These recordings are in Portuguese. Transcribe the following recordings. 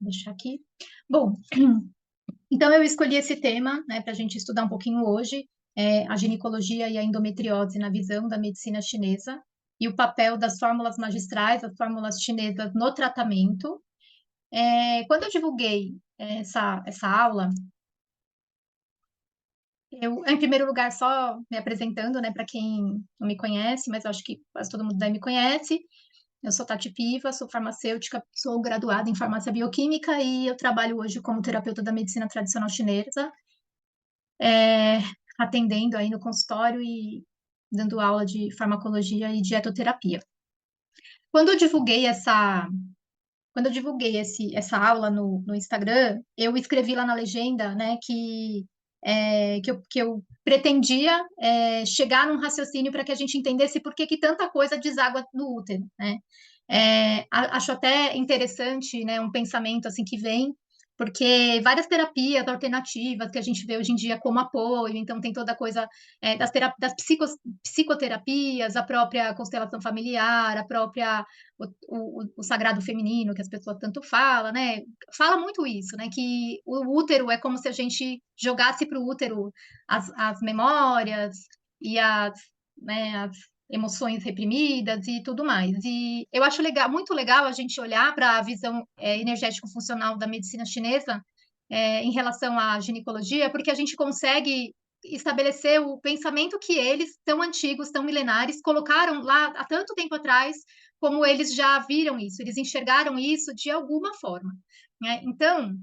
deixar aqui. Bom, então eu escolhi esse tema, né, para a gente estudar um pouquinho hoje, a ginecologia e a endometriose na visão da medicina chinesa e o papel das fórmulas magistrais, as fórmulas chinesas no tratamento. Quando eu divulguei essa aula, em primeiro lugar, só me apresentando, né, para quem não me conhece, mas eu acho que quase todo mundo daí me conhece. Eu sou Tati Piva, sou farmacêutica, sou graduada em farmácia bioquímica e eu trabalho hoje como terapeuta da medicina tradicional chinesa, é, atendendo aí no consultório e dando aula de farmacologia e dietoterapia. Quando eu divulguei essa aula no Instagram, eu escrevi lá na legenda, né, que eu pretendia chegar num raciocínio para que a gente entendesse por que tanta coisa deságua no útero, né? Acho até interessante, né, um pensamento assim que vem, porque várias terapias alternativas que a gente vê hoje em dia como apoio, então tem toda a coisa das psicoterapias, a própria constelação familiar, a própria o sagrado feminino que as pessoas tanto falam, né? Fala muito isso, né? Que o útero é como se a gente jogasse para o útero as memórias e as emoções reprimidas e tudo mais. E eu acho legal, muito legal a gente olhar para a visão energético-funcional da medicina chinesa em relação à ginecologia, porque a gente consegue estabelecer o pensamento que eles, tão antigos, tão milenares, colocaram lá há tanto tempo atrás, como eles já viram isso, eles enxergaram isso de alguma forma, né? Então,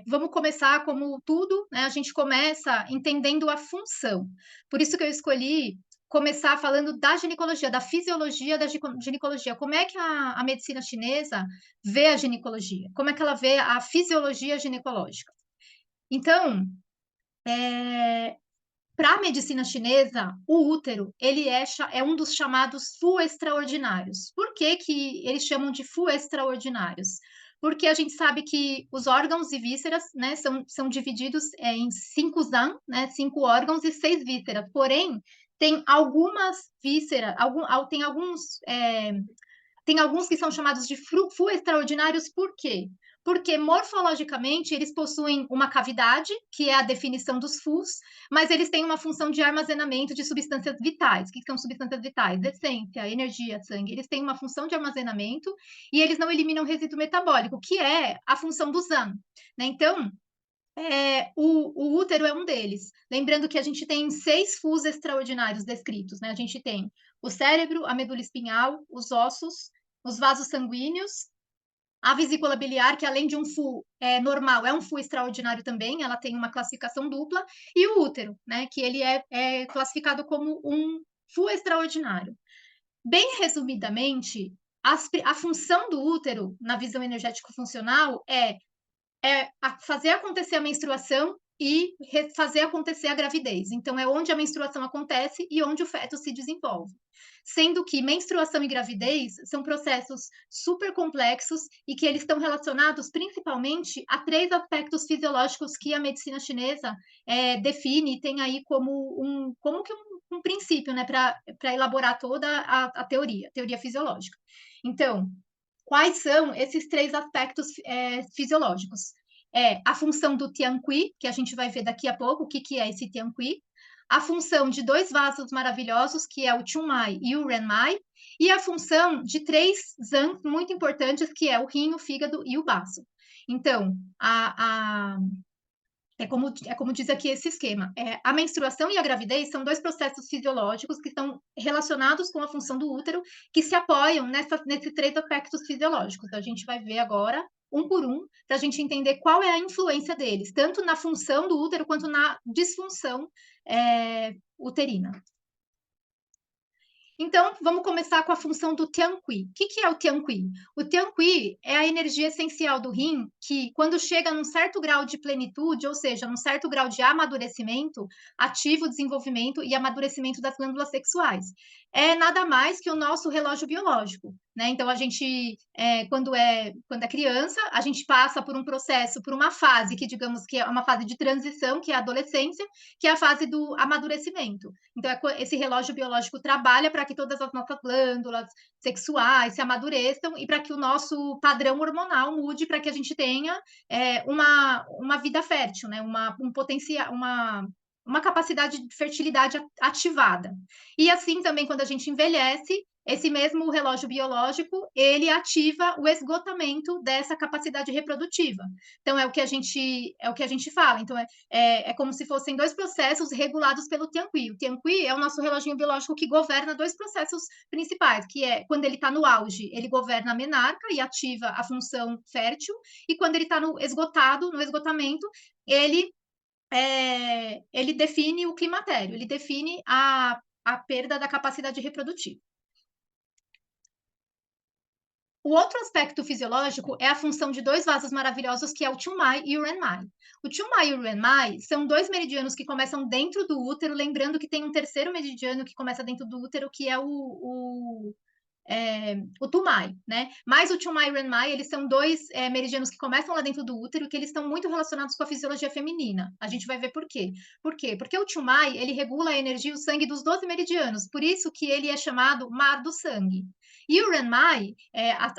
vamos começar como tudo, né? A gente começa entendendo a função. Por isso que eu escolhi começar falando da ginecologia, da fisiologia da ginecologia. Como é que a medicina chinesa vê a ginecologia? Como é que ela vê a fisiologia ginecológica? Então, para a medicina chinesa, o útero ele é um dos chamados Fu extraordinários. Por que que eles chamam de Fu extraordinários? Porque a gente sabe que os órgãos e vísceras, né, são divididos em 5 zan, né, 5 órgãos e 6 vísceras. Porém, tem algumas vísceras, tem alguns que são chamados de Fu extraordinários, por quê? Porque morfologicamente eles possuem uma cavidade, que é a definição dos Fus, mas eles têm uma função de armazenamento de substâncias vitais. O que são substâncias vitais? Essência, energia, sangue. Eles têm uma função de armazenamento e eles não eliminam resíduo metabólico, que é a função do ZAN. Né? Então, o útero é um deles. Lembrando que a gente tem 6 Fus extraordinários descritos, né? A gente tem o cérebro, a medula espinhal, os ossos, os vasos sanguíneos, a vesícula biliar, que além de um Fu normal, é um Fu extraordinário também, ela tem uma classificação dupla, e o útero, né? Que ele é classificado como um Fu extraordinário. Bem resumidamente, a função do útero, na visão energético-funcional, fazer acontecer a menstruação e fazer acontecer a gravidez. Então, é onde a menstruação acontece e onde o feto se desenvolve. Sendo que menstruação e gravidez são processos super complexos e que eles estão relacionados principalmente a 3 aspectos fisiológicos que a medicina chinesa define e tem aí como um princípio, né, para elaborar toda a teoria fisiológica. Então, quais são esses 3 aspectos fisiológicos? A função do Tianqi, que a gente vai ver daqui a pouco, o que é esse Tianqi, a função de 2 vasos maravilhosos, que é o Chunmai e o Renmai, e a função de 3 Zans muito importantes, que é o rim, o fígado e o baço. Então, é como diz aqui esse esquema. A menstruação e a gravidez são 2 processos fisiológicos que estão relacionados com a função do útero, que se apoiam nesses 3 aspectos fisiológicos. A gente vai ver agora, um por um, para a gente entender qual é a influência deles, tanto na função do útero quanto na disfunção uterina. Então, vamos começar com a função do Tianqi. O que é o Tianqi? O Tianqi é a energia essencial do rim que, quando chega num certo grau de plenitude, ou seja, num certo grau de amadurecimento, ativa o desenvolvimento e amadurecimento das glândulas sexuais. É nada mais que o nosso relógio biológico. né? Então, a gente, quando é criança, a gente passa por um processo, por uma fase que, digamos, que é uma fase de transição, que é a adolescência, que é a fase do amadurecimento. Então, esse relógio biológico trabalha para que todas as nossas glândulas sexuais se amadureçam e para que o nosso padrão hormonal mude, para que a gente tenha uma vida fértil, né? Um potencial, uma capacidade de fertilidade ativada. E assim também, quando a gente envelhece, esse mesmo relógio biológico, ele ativa o esgotamento dessa capacidade reprodutiva. Então, é o que a gente fala. Então, é como se fossem dois processos regulados pelo Tianqi. O Tianqi é o nosso reloginho biológico que governa dois processos principais, que é quando ele está no auge, ele governa a menarca e ativa a função fértil, e quando ele está no esgotamento, ele define o climatério, ele define a perda da capacidade reprodutiva. O outro aspecto fisiológico é a função de dois vasos maravilhosos, que é o Chunmai e o Renmai. O Chunmai e o Renmai são dois meridianos que começam dentro do útero, lembrando que tem um terceiro meridiano que começa dentro do útero, que é o Tumai, né? Mas o Chunmai e o Renmai, eles são dois meridianos que começam lá dentro do útero, que eles estão muito relacionados com a fisiologia feminina. A gente vai ver por quê. Por quê? Porque o Chunmai, ele regula a energia e o sangue dos 12 meridianos, por isso que ele é chamado mar do sangue. E o Renmai,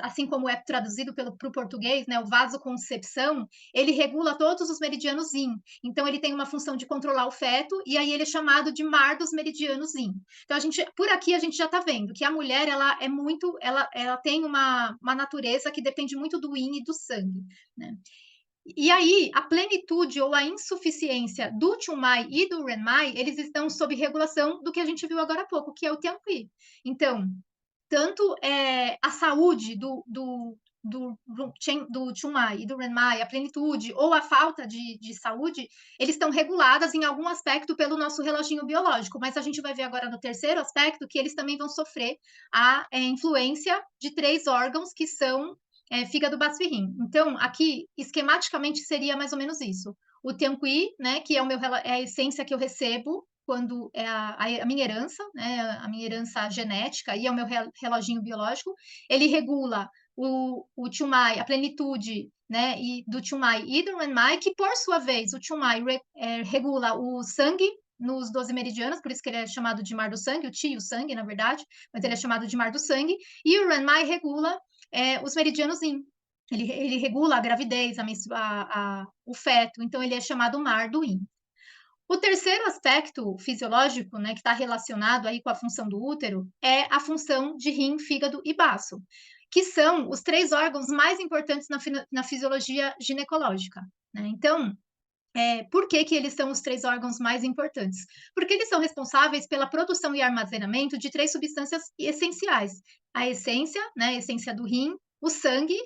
assim como é traduzido para o português, né, o vasoconcepção, ele regula todos os meridianos Yin. Então, ele tem uma função de controlar o feto, e aí ele é chamado de mar dos meridianos Yin. Então, por aqui a gente já está vendo que a mulher, ela tem uma natureza que depende muito do yin e do sangue, né? E aí, a plenitude ou a insuficiência do Chunmai e do Renmai, eles estão sob regulação do que a gente viu agora há pouco, que é o Tianqi. Então, tanto a saúde do Chunmai e do Renmai, a plenitude ou a falta de saúde, eles estão reguladas em algum aspecto pelo nosso reloginho biológico, mas a gente vai ver agora no terceiro aspecto que eles também vão sofrer a influência de três órgãos que são fígado, baço e rim. Então, aqui, esquematicamente, seria mais ou menos isso. O Tianqi, né, que é a essência que eu recebo quando é a minha herança, né, a minha herança genética e é o meu reloginho biológico, ele regula o Chunmai, a plenitude, né, do Chunmai e do Renmai, que por sua vez, o Chunmai regula o sangue nos 12 meridianos, por isso que ele é chamado de mar do sangue, o Qi, o sangue, na verdade, mas ele é chamado de mar do sangue, e o Renmai regula os meridianos Yin. Ele regula a gravidez, o feto, então ele é chamado mar do Yin. O terceiro aspecto fisiológico, né, que está relacionado aí com a função do útero, é a função de rim, fígado e baço, que são os três órgãos mais importantes na fisiologia ginecológica, né? Então, por que eles são os três órgãos mais importantes? Porque eles são responsáveis pela produção e armazenamento de três substâncias essenciais: a essência, né, a essência do rim, o sangue.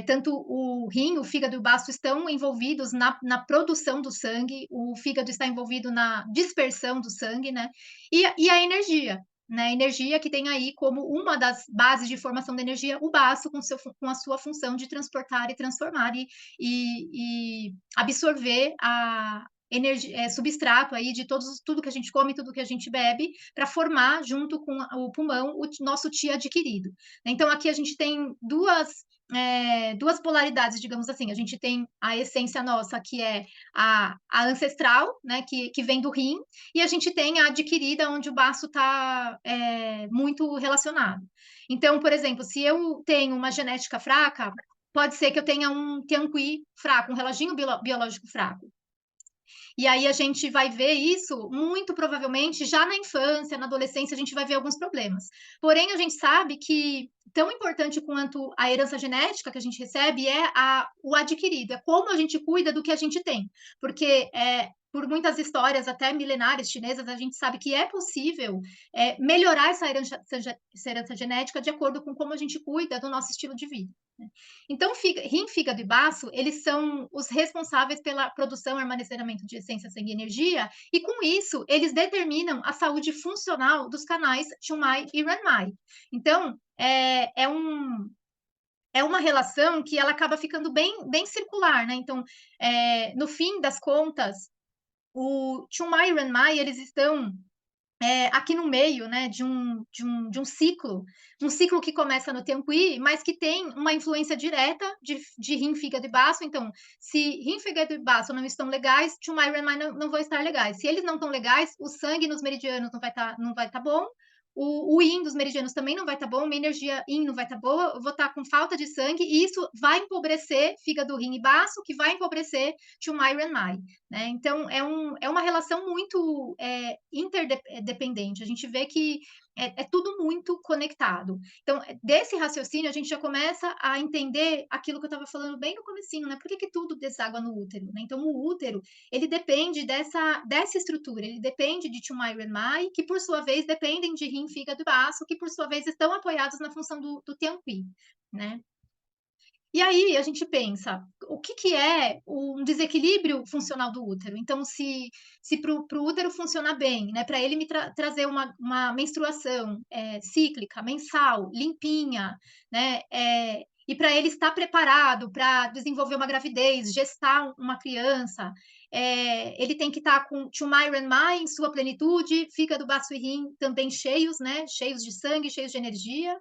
Tanto o rim, o fígado e o baço estão envolvidos na produção do sangue, o fígado está envolvido na dispersão do sangue, né? E a energia, né? A energia que tem aí como uma das bases de formação da energia, o baço com a sua função de transportar e transformar e absorver a energia, substrato aí de tudo que a gente come, tudo que a gente bebe, para formar junto com o pulmão o nosso Qi adquirido. Então aqui a gente tem duas polaridades, digamos assim. A gente tem a essência nossa, que é a ancestral, né, que vem do rim, e a gente tem a adquirida, onde o baço está muito relacionado. Então, por exemplo, se eu tenho uma genética fraca, pode ser que eu tenha um Tianqi fraco, um reloginho biológico fraco. E aí a gente vai ver isso muito provavelmente já na infância, na adolescência, a gente vai ver alguns problemas. Porém, a gente sabe que tão importante quanto a herança genética que a gente recebe é o adquirido, é como a gente cuida do que a gente tem. Porque por muitas histórias, até milenares chinesas, a gente sabe que é possível melhorar essa herança genética de acordo com como a gente cuida do nosso estilo de vida, né? Então, rim, fígado e baço, eles são os responsáveis pela produção e armazenamento de essência, sangue e energia, e com isso, eles determinam a saúde funcional dos canais Chunmai e Renmai. Então, é uma relação que ela acaba ficando bem circular, né? Então, no fim das contas, o Chunmai e Renmai, eles estão aqui no meio, né, de um ciclo que começa no tempo I, mas que tem uma influência direta de rim, fígado e baço. Então, se rim, fígado e baço não estão legais, Tumai e Renai não vão estar legais. Se eles não estão legais, o sangue nos meridianos não vai tá bom, o Yin dos meridianos também não vai estar bom, minha energia Yin não vai estar boa, eu vou estar com falta de sangue, e isso vai empobrecer fígado, rim e baço, que vai empobrecer Tumai e Renai, né? Então, é uma relação muito interdependente. A gente vê que é tudo muito conectado. Então, desse raciocínio, a gente já começa a entender aquilo que eu estava falando bem no comecinho, né? Por que tudo deságua no útero, né? Então, o útero, ele depende dessa estrutura, ele depende de Tumai e Renai, que por sua vez dependem de rim, fígado e baço, que por sua vez estão apoiados na função do Tianqi, né? E aí a gente pensa, o que é um desequilíbrio funcional do útero? Então, se para o útero funcionar bem, né, para ele me trazer uma menstruação cíclica, mensal, limpinha, né, e para ele estar preparado para desenvolver uma gravidez, gestar uma criança, ele tem que estar com Tumai Renmai em sua plenitude, fígado, baço e rim também cheios, né, cheios de sangue, cheios de energia.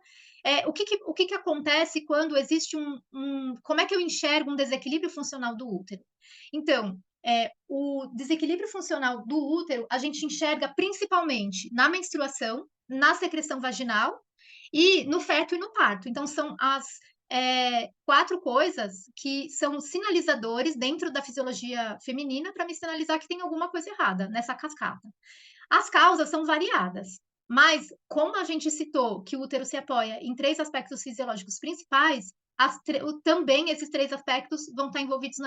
O que acontece quando existe como é que eu enxergo um desequilíbrio funcional do útero? Então, o desequilíbrio funcional do útero a gente enxerga principalmente na menstruação, na secreção vaginal e no feto e no parto. Então, são as 4 coisas que são sinalizadores dentro da fisiologia feminina para me sinalizar que tem alguma coisa errada nessa cascata. As causas são variadas, mas como a gente citou que o útero se apoia em 3 aspectos fisiológicos principais, também esses 3 aspectos vão estar envolvidos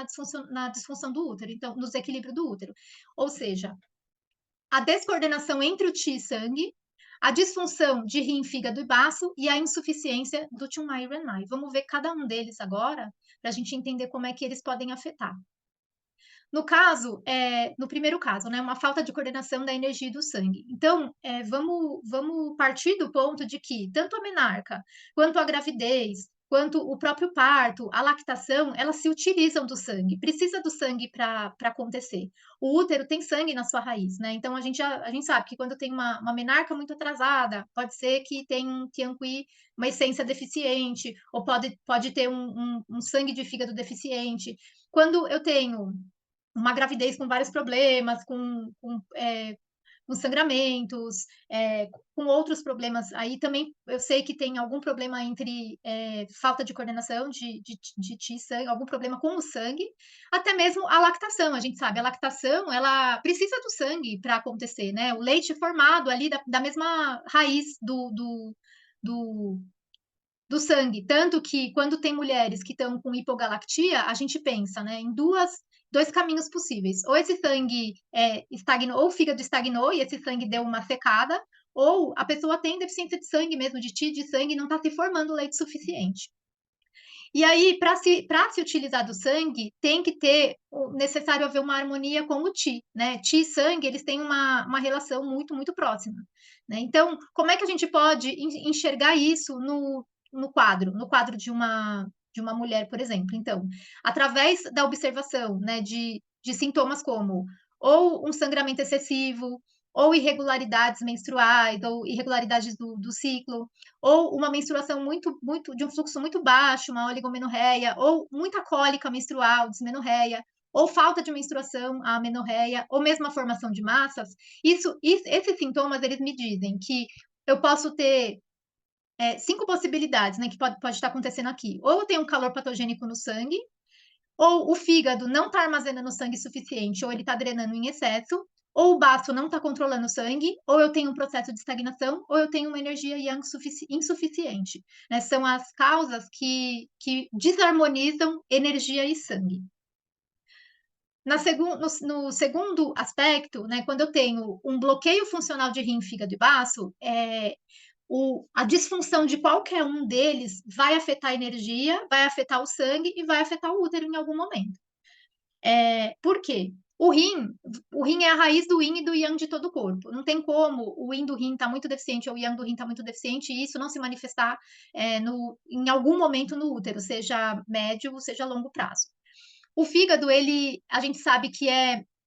na disfunção do útero, então, no desequilíbrio do útero. Ou seja, a descoordenação entre o Qi e sangue, a disfunção de rim, fígado e baço e a insuficiência do Tumai e Renai. Vamos ver cada um deles agora, para a gente entender como é que eles podem afetar. No primeiro caso, né, uma falta de coordenação da energia e do sangue. Então, vamos partir do ponto de que tanto a menarca, quanto a gravidez, quanto o próprio parto, a lactação, elas se utilizam do sangue, precisa do sangue para acontecer. O útero tem sangue na sua raiz, né? Então, a gente sabe que quando tem uma menarca muito atrasada, pode ser que tenha um Tianqi, uma essência deficiente, ou pode ter um sangue de fígado deficiente. Quando eu tenho uma gravidez com vários problemas, com sangramentos, com outros problemas. Aí também eu sei que tem algum problema entre falta de coordenação de sangue, algum problema com o sangue, até mesmo a lactação. A gente sabe, a lactação ela precisa do sangue para acontecer, né? O leite formado ali da mesma raiz do, do sangue. Tanto que quando tem mulheres que estão com hipogalactia, a gente pensa, né, em dois caminhos possíveis. Ou esse sangue estagnou, ou o fígado estagnou e esse sangue deu uma secada, ou a pessoa tem deficiência de sangue mesmo, de TI de sangue, e não está se formando leite suficiente. E aí, para se utilizar do sangue, tem que ter necessário haver uma harmonia com o Ti, né? Ti e sangue, eles têm uma relação muito, muito próxima, né? Então, como é que a gente pode enxergar isso no quadro de uma mulher, por exemplo? Então, através da observação, né, de sintomas como ou um sangramento excessivo, ou irregularidades menstruais, ou irregularidades do ciclo, ou uma menstruação de um fluxo muito baixo, uma oligomenorreia, ou muita cólica menstrual, dismenorreia, ou falta de menstruação, a amenorreia, ou mesmo a formação de massas, esses sintomas, eles me dizem que eu posso ter 5 possibilidades, né, que pode estar acontecendo aqui. Ou eu tenho um calor patogênico no sangue, ou o fígado não está armazenando sangue suficiente, ou ele está drenando em excesso, ou o baço não está controlando o sangue, ou eu tenho um processo de estagnação, ou eu tenho uma energia yang insuficiente, né? São as causas que desarmonizam energia e sangue. No segundo aspecto, né, quando eu tenho um bloqueio funcional de rim, fígado e baço, a disfunção de qualquer um deles vai afetar a energia, vai afetar o sangue e vai afetar o útero em algum momento. Por quê? O rim é a raiz do yin e do yang de todo o corpo. Não tem como o yin do rim estar muito deficiente ou o yang do rim estar muito deficiente e isso não se manifestar em algum momento no útero, seja médio, seja longo prazo. O fígado, a gente sabe que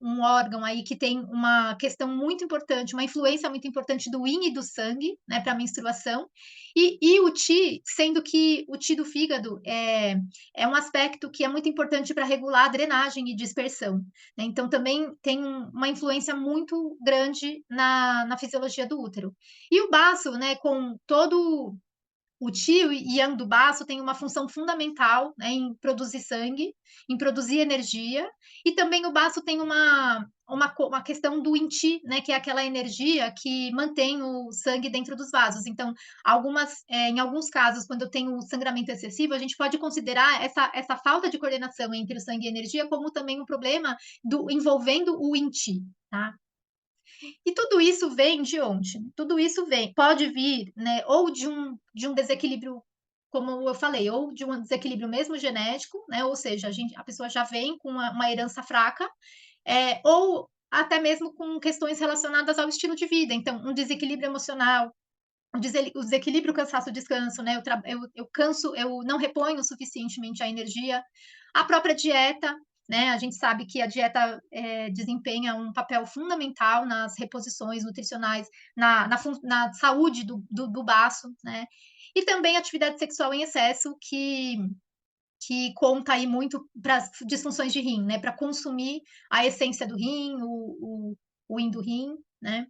um órgão aí que tem uma questão muito importante, uma influência muito importante do yin e do sangue, né, para a menstruação, e o Qi, sendo que o Qi do fígado é um aspecto que é muito importante para regular a drenagem e dispersão, né, então também tem uma influência muito grande na fisiologia do útero. E o baço, né, com todo o Qi e Yang do baço tem uma função fundamental, né, em produzir sangue, em produzir energia, e também o baço tem uma questão do Yin Qi, né, que é aquela energia que mantém o sangue dentro dos vasos. Então, em alguns casos, quando eu tenho sangramento excessivo, a gente pode considerar essa falta de coordenação entre o sangue e a energia como também um problema envolvendo o Yin Qi, tá? E tudo isso vem de onde? Tudo isso pode vir, né, ou de um desequilíbrio, como eu falei, ou de um desequilíbrio mesmo genético, né, ou seja, a pessoa já vem com uma herança fraca, ou até mesmo com questões relacionadas ao estilo de vida. Então, um desequilíbrio emocional, o desequilíbrio cansaço-descanso, né, eu canso, eu não reponho suficientemente a energia, a própria dieta, né, a gente sabe que a dieta desempenha um papel fundamental nas reposições nutricionais, na saúde do baço, né, e também atividade sexual em excesso, que conta aí muito para as disfunções de rim, né, para consumir a essência do rim, o yin do rim, né,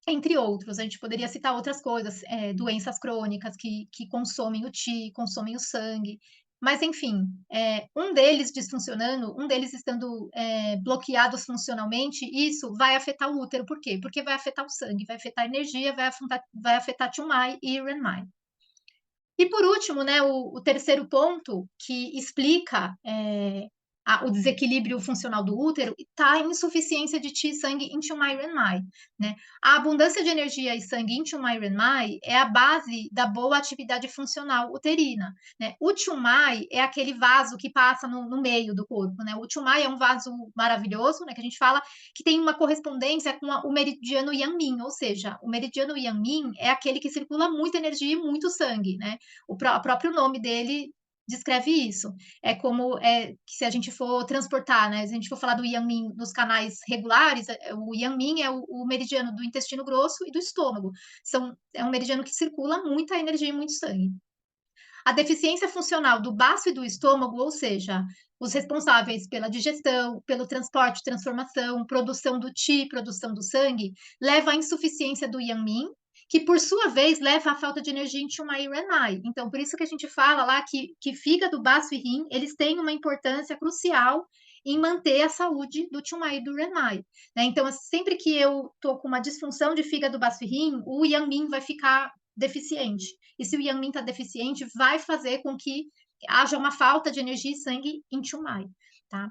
entre outros. A gente poderia citar outras coisas, doenças crônicas que consomem o Qi, consomem o sangue, mas enfim, um deles disfuncionando, um deles estando bloqueados funcionalmente, isso vai afetar o útero. Por quê? Porque vai afetar o sangue, vai afetar a energia, vai afetar Tumai e Renmai. E por último, né, o terceiro ponto que explica o desequilíbrio funcional do útero está em insuficiência de Qi, sangue em Tumai Renmai, né? A abundância de energia e sangue em Tumai Renmai é a base da boa atividade funcional uterina, né? O Tumai é aquele vaso que passa no meio do corpo, né? O Tumai é um vaso maravilhoso, né, que a gente fala que tem uma correspondência com o meridiano Yang-Min, ou seja, o meridiano Yang-Min é aquele que circula muita energia e muito sangue, né? O próprio nome dele descreve isso. É como que se a gente for transportar, né? Se a gente for falar do Yang-Min nos canais regulares, o Yang-Min é o meridiano do intestino grosso e do estômago. É um meridiano que circula muita energia e muito sangue. A deficiência funcional do baço e do estômago, ou seja, os responsáveis pela digestão, pelo transporte, transformação, produção do Qi, produção do sangue, leva à insuficiência do Yang-Min, que por sua vez leva à falta de energia em Tumai e Renai. Então, por isso que a gente fala lá que fígado, baço e rim, eles têm uma importância crucial em manter a saúde do Tumai e do Renai, né? Então, sempre que eu tô com uma disfunção de fígado, baço e rim, o Yang-Min vai ficar deficiente. E se o Yang-Min está deficiente, vai fazer com que haja uma falta de energia e sangue em Tumai, tá?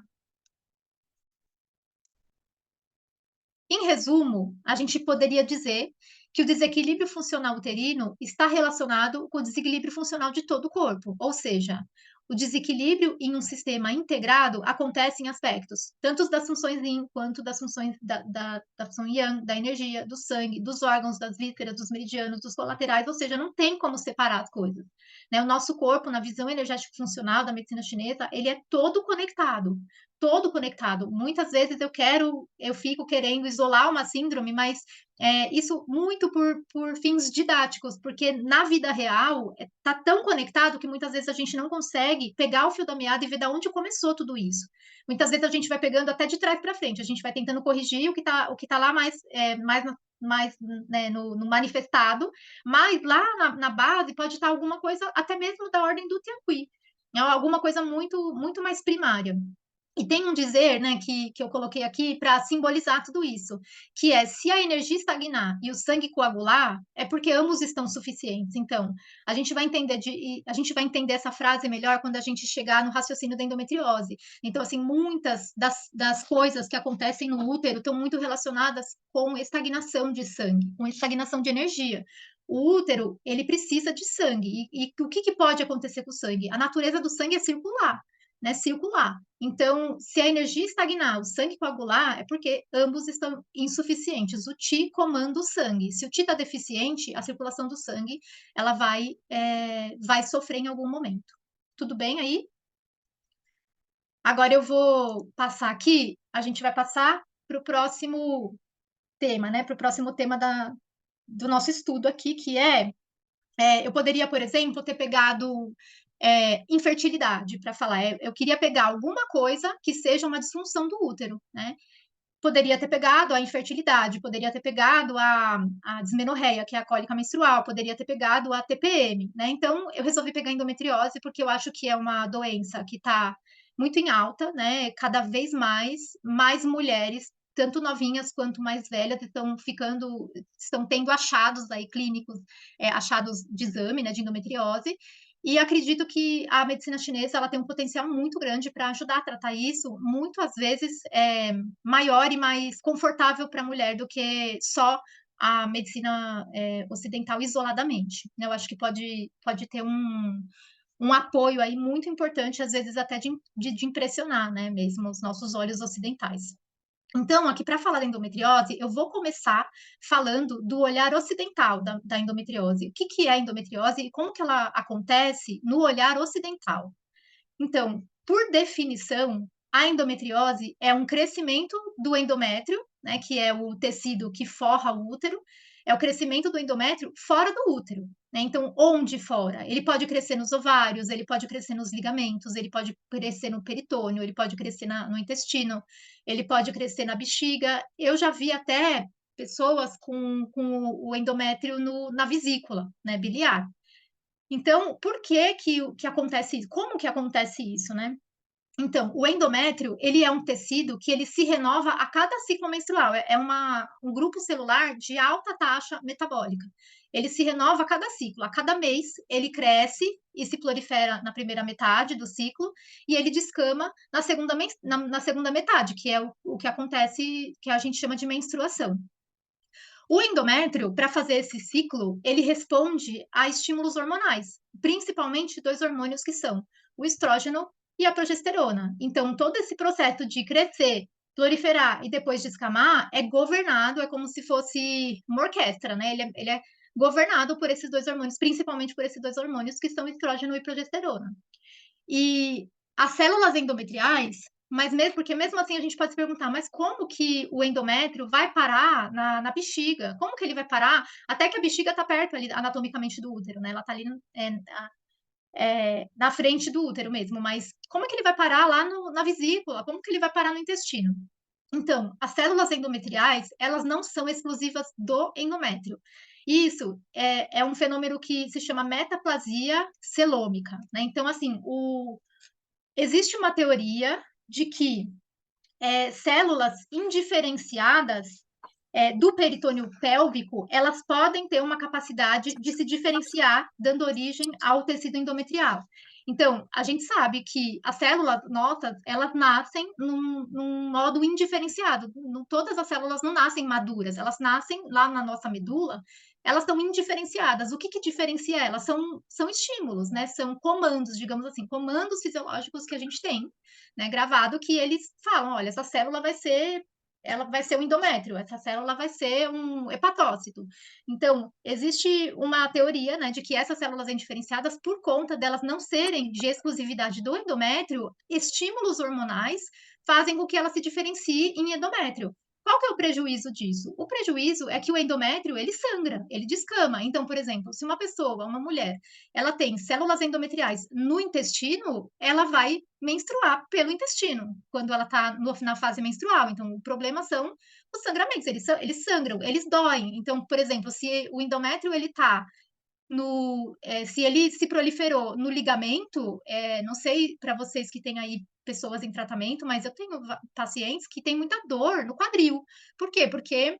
Em resumo, a gente poderia dizer que o desequilíbrio funcional uterino está relacionado com o desequilíbrio funcional de todo o corpo, ou seja, o desequilíbrio em um sistema integrado acontece em aspectos tanto das funções yin quanto das funções da função yang, da energia, do sangue, dos órgãos, das vísceras, dos meridianos, dos colaterais, ou seja, não tem como separar as coisas, né? O nosso corpo, na visão energética funcional da medicina chinesa, ele é todo conectado, todo conectado. Muitas vezes eu fico querendo isolar uma síndrome, mas isso muito por fins didáticos, porque na vida real está tão conectado que muitas vezes a gente não consegue pegar o fio da meada e ver de onde começou tudo isso. Muitas vezes a gente vai pegando até de trás para frente, a gente vai tentando corrigir o que tá lá mais né, no manifestado, mas lá na base pode estar alguma coisa até mesmo da ordem do Tianqi, alguma coisa muito, muito mais primária. E tem um dizer, né, que eu coloquei aqui para simbolizar tudo isso, que é se a energia estagnar e o sangue coagular, é porque ambos estão suficientes. Então, a gente vai entender essa frase melhor quando a gente chegar no raciocínio da endometriose. Então, assim, muitas das coisas que acontecem no útero estão muito relacionadas com estagnação de sangue, com estagnação de energia. O útero, ele precisa de sangue. E o que pode acontecer com o sangue? A natureza do sangue é circular, né? Circular. Então, se a energia estagnar, o sangue coagular, é porque ambos estão insuficientes. O Qi comanda o sangue. Se o Qi está deficiente, a circulação do sangue ela vai sofrer em algum momento. Tudo bem aí? Agora eu vou passar aqui, a gente vai passar para o próximo tema, né? Para o próximo tema do nosso estudo aqui, que eu poderia, por exemplo, ter pegado infertilidade para falar. Eu queria pegar alguma coisa que seja uma disfunção do útero, né? Poderia ter pegado a infertilidade, poderia ter pegado a dismenorreia, que é a cólica menstrual, poderia ter pegado a TPM, né? Então, eu resolvi pegar endometriose porque eu acho que é uma doença que está muito em alta, né? Cada vez mais mulheres, tanto novinhas quanto mais velhas, estão tendo achados aí clínicos, achados de exame, né, de endometriose, e acredito que a medicina chinesa ela tem um potencial muito grande para ajudar a tratar isso, muito às vezes maior e mais confortável para a mulher do que só a medicina ocidental isoladamente, né? Eu acho que pode ter um apoio aí muito importante, às vezes até de impressionar, né, mesmo os nossos olhos ocidentais. Então, aqui para falar da endometriose, eu vou começar falando do olhar ocidental da endometriose. O que, que é a endometriose e como que ela acontece no olhar ocidental? Então, por definição, a endometriose é um crescimento do endométrio, né, que é o tecido que forra o útero, é o crescimento do endométrio fora do útero, né? Então, onde fora? Ele pode crescer nos ovários, ele pode crescer nos ligamentos, ele pode crescer no peritônio, ele pode crescer no intestino, ele pode crescer na bexiga. Eu já vi até pessoas com o endométrio na vesícula, né, biliar. Então, por que acontece isso? Como que acontece isso, né? Então, o endométrio, ele é um tecido que ele se renova a cada ciclo menstrual. Um grupo celular de alta taxa metabólica. Ele se renova a cada ciclo. A cada mês, ele cresce e se prolifera na primeira metade do ciclo e ele descama na segunda metade, que é o que acontece, que a gente chama de menstruação. O endométrio, para fazer esse ciclo, ele responde a estímulos hormonais, principalmente dois hormônios que são o estrógeno e a progesterona. Então, todo esse processo de crescer, proliferar e depois descamar é governado, é como se fosse uma orquestra, né? Ele é governado por esses dois hormônios, principalmente por esses dois hormônios que são estrógeno e progesterona. E as células endometriais, mas mesmo porque mesmo assim a gente pode se perguntar, mas como que o endométrio vai parar na bexiga? Como que ele vai parar? Até que a bexiga está perto ali anatomicamente do útero, né? Ela está ali na frente do útero mesmo, mas como é que ele vai parar lá na vesícula? Como que ele vai parar no intestino? Então, as células endometriais, elas não são exclusivas do endométrio. Isso é um fenômeno que se chama metaplasia celômica, né? Então, assim, existe uma teoria de que células indiferenciadas do peritônio pélvico, elas podem ter uma capacidade de se diferenciar, dando origem ao tecido endometrial. Então, a gente sabe que as células notas, elas nascem num modo indiferenciado. Todas as células não nascem maduras, elas nascem lá na nossa medula, elas estão indiferenciadas. O que diferencia elas? São estímulos, né? São comandos, digamos assim, comandos fisiológicos que a gente tem, né, gravado, que eles falam, olha, ela vai ser um endométrio, essa célula vai ser um hepatócito. Então, existe uma teoria, né, de que essas células indiferenciadas, por conta delas não serem de exclusividade do endométrio, estímulos hormonais fazem com que ela se diferencie em endométrio. Qual que é o prejuízo disso? O prejuízo é que o endométrio, ele sangra, ele descama. Então, por exemplo, se uma pessoa, uma mulher, ela tem células endometriais no intestino, ela vai menstruar pelo intestino, quando ela está na fase menstrual. Então, o problema são os sangramentos, eles sangram, eles doem. Então, por exemplo, se o endométrio ele está se ele se proliferou no ligamento, não sei para vocês que têm aí pessoas em tratamento, mas eu tenho pacientes que têm muita dor no quadril. Por quê? Porque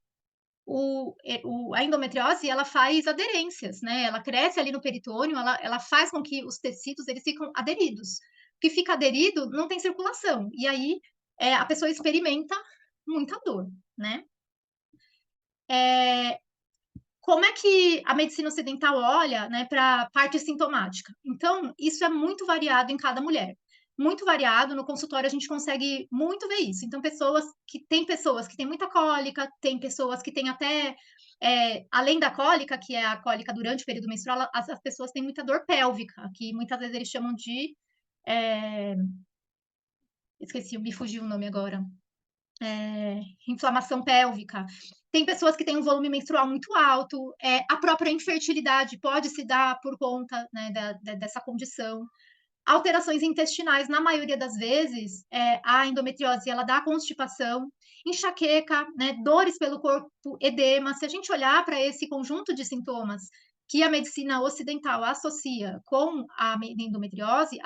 a endometriose ela faz aderências, né? Ela cresce ali no peritônio, ela faz com que os tecidos eles ficam aderidos. O que fica aderido não tem circulação. E aí a pessoa experimenta muita dor, né? Como é que a medicina ocidental olha, né, para a parte sintomática? Então, isso é muito variado em cada mulher. Muito variado, no consultório a gente consegue muito ver isso. Então, pessoas que têm muita cólica, tem pessoas que têm até, além da cólica, que é a cólica durante o período menstrual, as pessoas têm muita dor pélvica, que muitas vezes eles chamam de esqueci, me fugiu o nome agora. Inflamação pélvica. Tem pessoas que têm um volume menstrual muito alto, a própria infertilidade pode se dar por conta, né, dessa condição. Alterações intestinais, na maioria das vezes, a endometriose ela dá constipação, enxaqueca, né, dores pelo corpo, edema. Se a gente olhar para esse conjunto de sintomas que a medicina ocidental associa com a endometriose,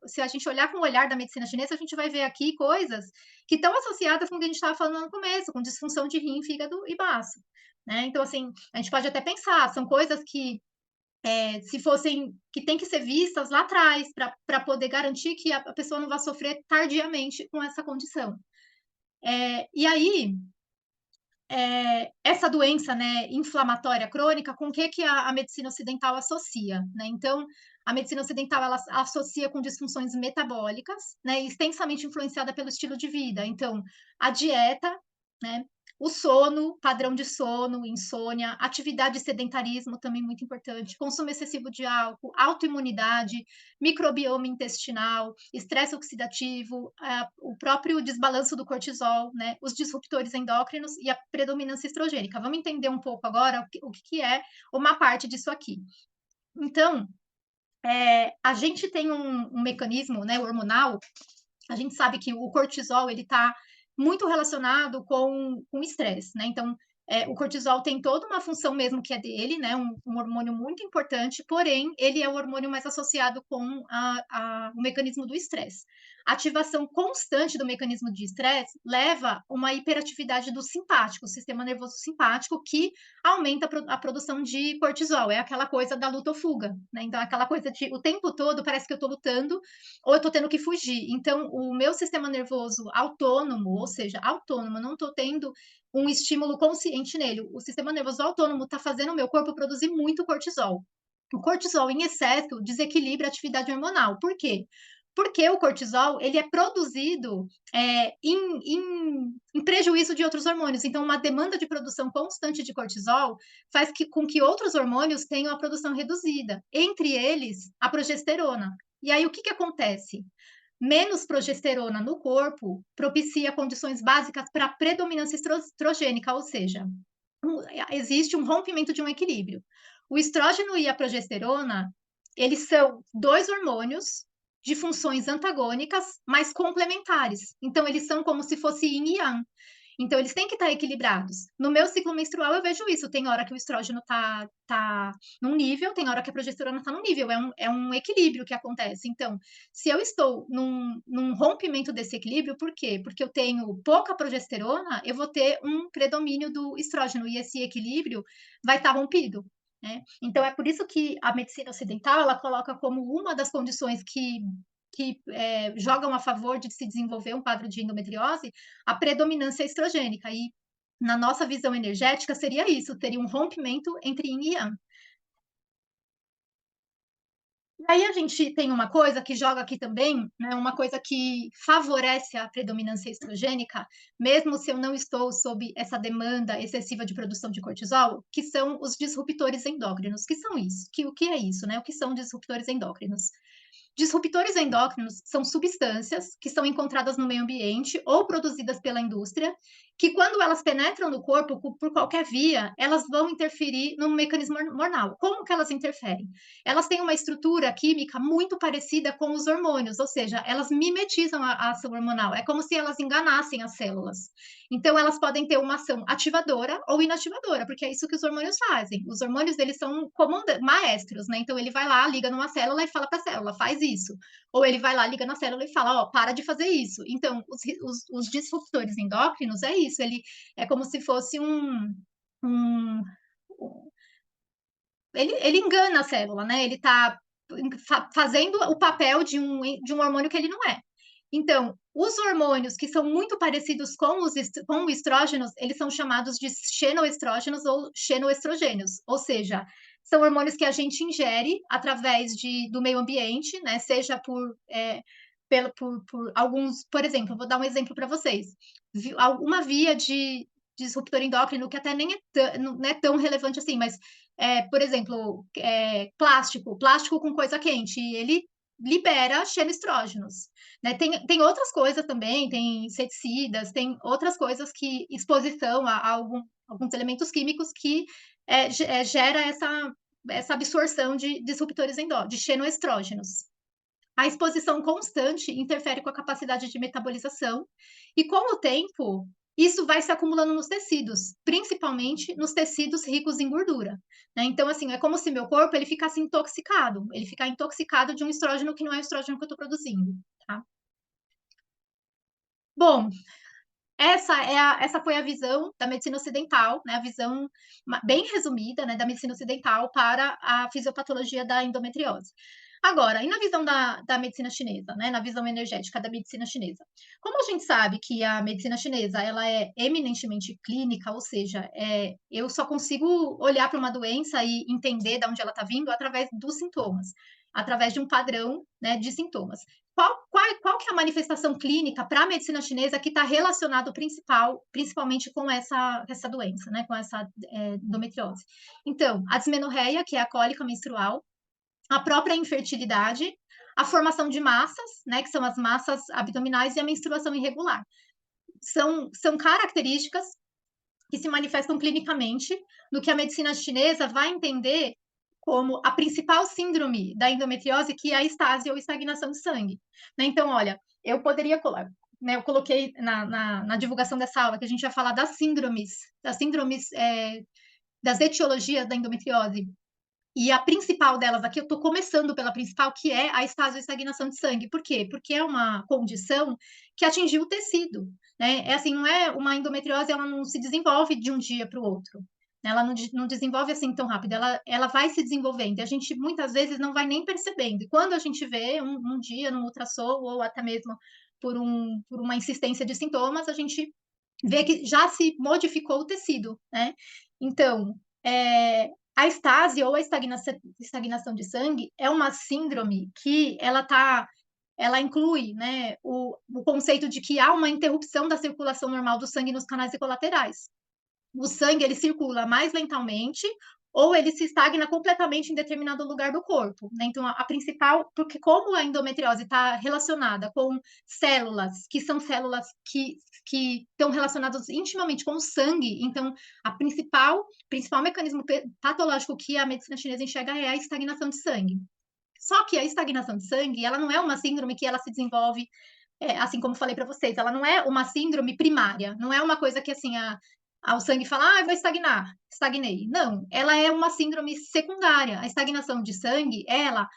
se a gente olhar com o olhar da medicina chinesa, a gente vai ver aqui coisas que estão associadas com o que a gente estava falando no começo, com disfunção de rim, fígado e baço. Né? Então, assim, a gente pode até pensar, são coisas que se fossem que tem que ser vistas lá atrás para poder garantir que a pessoa não vai sofrer tardiamente com essa condição. E aí, essa doença, né, inflamatória crônica, com o que a medicina ocidental associa, né? Então, a medicina ocidental ela associa com disfunções metabólicas, né, extensamente influenciada pelo estilo de vida. Então, a dieta, né, o sono, padrão de sono, insônia, atividade e sedentarismo também muito importante, consumo excessivo de álcool, autoimunidade, microbioma intestinal, estresse oxidativo, o próprio desbalanço do cortisol, né, os disruptores endócrinos e a predominância estrogênica. Vamos entender um pouco agora o que é uma parte disso aqui. Então, a gente tem um mecanismo, né, hormonal. A gente sabe que o cortisol ele está muito relacionado com o estresse, né? Então, o cortisol tem toda uma função mesmo que é dele, né? Um hormônio muito importante, porém, ele é o hormônio mais associado com o mecanismo do estresse. A ativação constante do mecanismo de estresse leva a uma hiperatividade do simpático, o sistema nervoso simpático, que aumenta a produção de cortisol. É aquela coisa da luta ou fuga, né? Então, aquela coisa de o tempo todo parece que eu estou lutando ou eu estou tendo que fugir. Então, o meu sistema nervoso autônomo, ou seja, autônomo, não estou tendo um estímulo consciente nele. O sistema nervoso autônomo está fazendo o meu corpo produzir muito cortisol. O cortisol em excesso desequilibra a atividade hormonal. Por quê? Porque o cortisol ele é produzido em prejuízo de outros hormônios. Então, uma demanda de produção constante de cortisol faz com que outros hormônios tenham a produção reduzida, entre eles a progesterona. E aí, o que acontece? Menos progesterona no corpo propicia condições básicas para predominância estrogênica, ou seja, existe um rompimento de um equilíbrio. O estrógeno e a progesterona, eles são dois hormônios de funções antagônicas, mas complementares. Então, eles são como se fosse yin e yang. Então, eles têm que estar equilibrados. No meu ciclo menstrual, eu vejo isso. Tem hora que o estrógeno tá num nível, tem hora que a progesterona está num nível. É um equilíbrio que acontece. Então, se eu estou num rompimento desse equilíbrio, por quê? Porque eu tenho pouca progesterona, eu vou ter um predomínio do estrógeno. E esse equilíbrio vai estar rompido. Né? Então, é por isso que a medicina ocidental ela coloca como uma das condições que jogam a favor de se desenvolver um quadro de endometriose a predominância estrogênica. E na nossa visão energética seria isso, teria um rompimento entre yin e yang. E aí a gente tem uma coisa que joga aqui também, né, uma coisa que favorece a predominância estrogênica, mesmo se eu não estou sob essa demanda excessiva de produção de cortisol, que são os disruptores endócrinos. Que são isso? O que é isso, né? O que são disruptores endócrinos? Disruptores endócrinos são substâncias que são encontradas no meio ambiente ou produzidas pela indústria, que quando elas penetram no corpo por qualquer via, elas vão interferir no mecanismo hormonal. Como que elas interferem? Elas têm uma estrutura química muito parecida com os hormônios, ou seja, elas mimetizam a ação hormonal. É como se elas enganassem as células. Então, elas podem ter uma ação ativadora ou inativadora, porque é isso que os hormônios fazem. Os hormônios, eles são maestros, né? Então, ele vai lá, liga numa célula e fala para a célula, faz isso. Ou ele vai lá, liga na célula e fala, ó, para de fazer isso. Então, os disruptores endócrinos é isso, ele é como se fosse um ele engana a célula, né? Ele está fazendo o papel de um hormônio que ele não é. Então, os hormônios que são muito parecidos com os estrógenos, eles são chamados de xenoestrógenos ou xenoestrogênios, ou seja, são hormônios que a gente ingere através do meio ambiente, né? Seja por alguns, por exemplo, eu vou dar um exemplo para vocês. Alguma via de disruptor endócrino que até nem não é tão relevante assim, mas, por exemplo, plástico com coisa quente, ele libera xenoestrógenos, né? Tem outras coisas também, tem inseticidas, tem outras coisas que exposição a alguns elementos químicos que gera essa absorção de disruptores de xenoestrógenos. A exposição constante interfere com a capacidade de metabolização e, com o tempo, isso vai se acumulando nos tecidos, principalmente nos tecidos ricos em gordura, né? Então, assim, é como se meu corpo ele ficasse intoxicado, ele ficar intoxicado de um estrógeno que não é o estrógeno que eu estou produzindo, tá? Bom, essa foi a visão da medicina ocidental, né? A visão bem resumida, né, da medicina ocidental para a fisiopatologia da endometriose. Agora, e na visão da medicina chinesa, né? Na visão energética da medicina chinesa? Como a gente sabe que a medicina chinesa ela é eminentemente clínica, ou seja, eu só consigo olhar para uma doença e entender de onde ela está vindo através dos sintomas, através de um padrão, né, de sintomas. Qual que é a manifestação clínica para a medicina chinesa que está relacionado principalmente com essa doença, né? Com essa endometriose? Então, a dismenorreia, que é a cólica menstrual, a própria infertilidade, a formação de massas, né? Que são as massas abdominais e a menstruação irregular. São características que se manifestam clinicamente no que a medicina chinesa vai entender como a principal síndrome da endometriose, que é a estase ou estagnação de sangue, né? Então, olha, eu poderia colar, né? Eu coloquei na divulgação dessa aula que a gente vai falar das síndromes das etiologias da endometriose. E a principal delas aqui, eu estou começando pela principal, que é a estase ou estagnação de sangue. Por quê? Porque é uma condição que atingiu o tecido, né? É assim, não é uma endometriose, ela não se desenvolve de um dia para o outro, né? Ela não desenvolve assim tão rápido, ela vai se desenvolvendo. E a gente muitas vezes não vai nem percebendo. E quando a gente vê um dia no ultrassom ou até mesmo por uma insistência de sintomas, a gente vê que já se modificou o tecido, né? Então, a estase ou a estagnação de sangue é uma síndrome que ela inclui, né, o conceito de que há uma interrupção da circulação normal do sangue nos canais colaterais. O sangue ele circula mais lentamente ou ele se estagna completamente em determinado lugar do corpo, né? Então, a principal, porque como a endometriose está relacionada com células, que são células que estão relacionadas intimamente com o sangue, então, a principal mecanismo patológico que a medicina chinesa enxerga é a estagnação de sangue. Só que a estagnação de sangue, ela não é uma síndrome que ela se desenvolve assim como falei para vocês, ela não é uma síndrome primária, não é uma coisa que assim o sangue fala, vou estagnar, estagnei. Não, ela é uma síndrome secundária. A estagnação de sangue, ela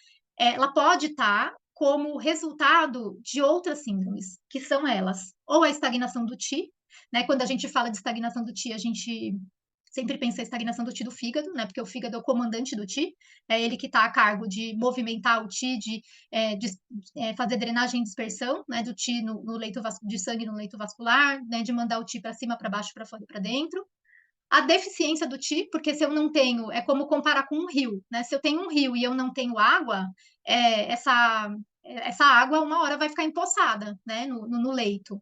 pode estar como resultado de outras síndromes, que são elas, ou a estagnação do Qi, né? Quando a gente fala de estagnação do Qi, a gente sempre pensa a estagnação do Qi do fígado, né? Porque o fígado é o comandante do Qi, é ele que está a cargo de movimentar o Qi, de fazer drenagem e dispersão, né? Do Qi no leito de sangue no leito vascular, né? De mandar o Qi para cima, para baixo, para fora e para dentro. A deficiência do Qi, porque se eu não tenho, é como comparar com um rio, né? Se eu tenho um rio e eu não tenho água, essa água uma hora vai ficar empoçada, né? No leito.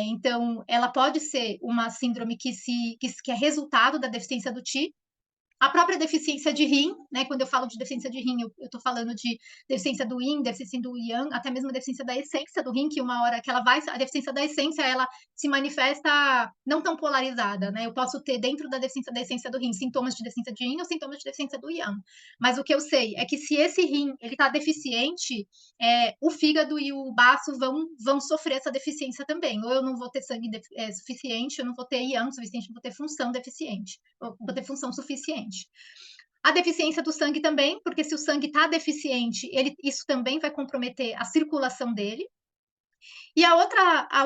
Então, ela pode ser uma síndrome que é resultado da deficiência do Qi, a própria deficiência de rim, né? Quando eu falo de deficiência de rim, eu estou falando de deficiência do yin, deficiência do yang, até mesmo a deficiência da essência do rim, que uma hora que ela vai, a deficiência da essência, ela se manifesta não tão polarizada, né? Eu posso ter dentro da essência do rim sintomas de deficiência de yin ou sintomas de deficiência do yang. Mas o que eu sei é que se esse rim ele está deficiente, o fígado e o baço vão sofrer essa deficiência também. Ou eu não vou ter sangue suficiente, eu não vou ter yang suficiente, eu vou ter função deficiente, ou vou ter função suficiente. A deficiência do sangue também, porque se o sangue está deficiente, isso também vai comprometer a circulação dele. E a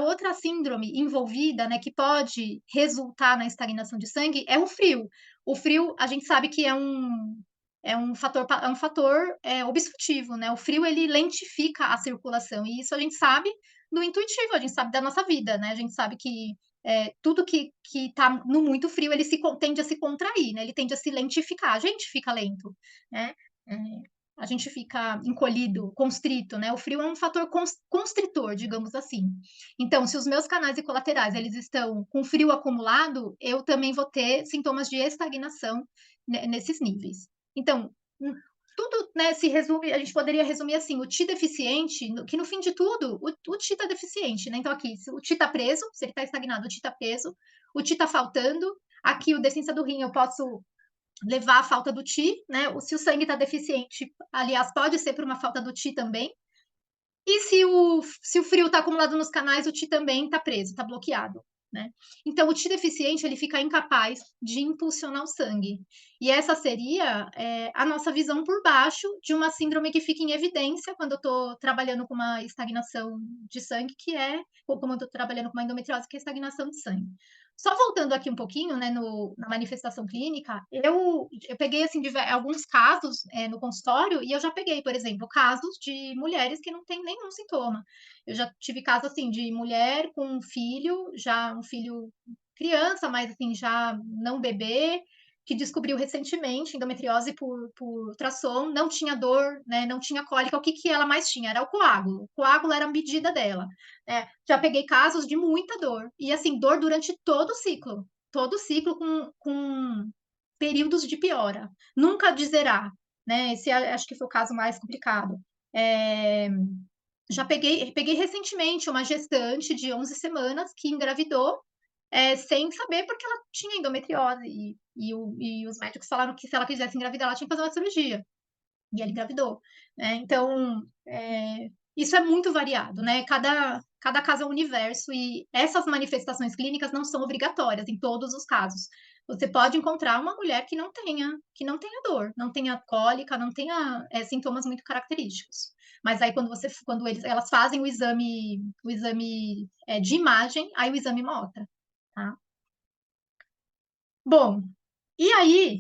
outra síndrome envolvida, né, que pode resultar na estagnação de sangue, é o frio. O frio, a gente sabe que é um fator obstrutivo, né? O frio ele lentifica a circulação, e isso a gente sabe no intuitivo, a gente sabe da nossa vida, né? A gente sabe que tudo que está no muito frio, ele tende a se contrair, né? Ele tende a se lentificar, a gente fica lento, né? É, a gente fica encolhido, constrito, né? O frio é um fator constritor, digamos assim. Então, se os meus canais e colaterais eles estão com frio acumulado, eu também vou ter sintomas de estagnação nesses níveis. Então, né, se resume, a gente poderia resumir assim, o Ti deficiente, que no fim de tudo, o Ti tá deficiente, né? Então aqui, se o Ti tá preso, se ele tá estagnado, o Ti tá preso, o Ti tá faltando, aqui o deficiência do rim eu posso levar a falta do Ti, né? Se o sangue tá deficiente, aliás, pode ser por uma falta do Ti também. E se o frio está acumulado nos canais, o Ti também está preso, está bloqueado, né? Então, o Ti deficiente, ele fica incapaz de impulsionar o sangue. E essa seria a nossa visão por baixo de uma síndrome que fica em evidência quando eu estou trabalhando com uma estagnação de sangue, ou como eu estou trabalhando com uma endometriose, que é estagnação de sangue. Só voltando aqui um pouquinho, né, na manifestação clínica, eu peguei, assim, alguns casos no consultório, e eu já peguei, por exemplo, casos de mulheres que não têm nenhum sintoma. Eu já tive caso, assim, de mulher com um filho, já um filho criança, mas, assim, já não bebê, que descobriu recentemente endometriose por ultrassom, não tinha dor, né, não tinha cólica, o que que ela mais tinha? Era o coágulo. O coágulo era a medida dela. Já peguei casos de muita dor. E assim, dor durante todo o ciclo com períodos de piora. Nunca de zerar, né? Esse acho que foi o caso mais complicado. É, já peguei recentemente uma gestante de 11 semanas que engravidou sem saber porque ela tinha endometriose. E os médicos falaram que se ela quisesse engravidar, ela tinha que fazer uma cirurgia. E ela engravidou, né? Então, isso é muito variado, né? Cada caso é um universo e essas manifestações clínicas não são obrigatórias em todos os casos. Você pode encontrar uma mulher que não tenha dor, não tenha cólica, não tenha sintomas muito característicos. Mas aí quando elas fazem o exame de imagem, aí o exame mostra, tá? Bom, e aí,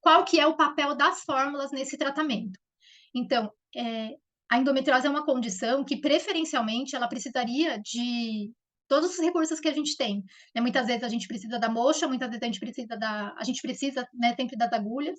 qual que é o papel das fórmulas nesse tratamento? Então, a endometriose é uma condição que, preferencialmente, ela precisaria de todos os recursos que a gente tem, né? Muitas vezes a gente precisa da moxa, muitas vezes a gente precisa, né, sempre das agulhas,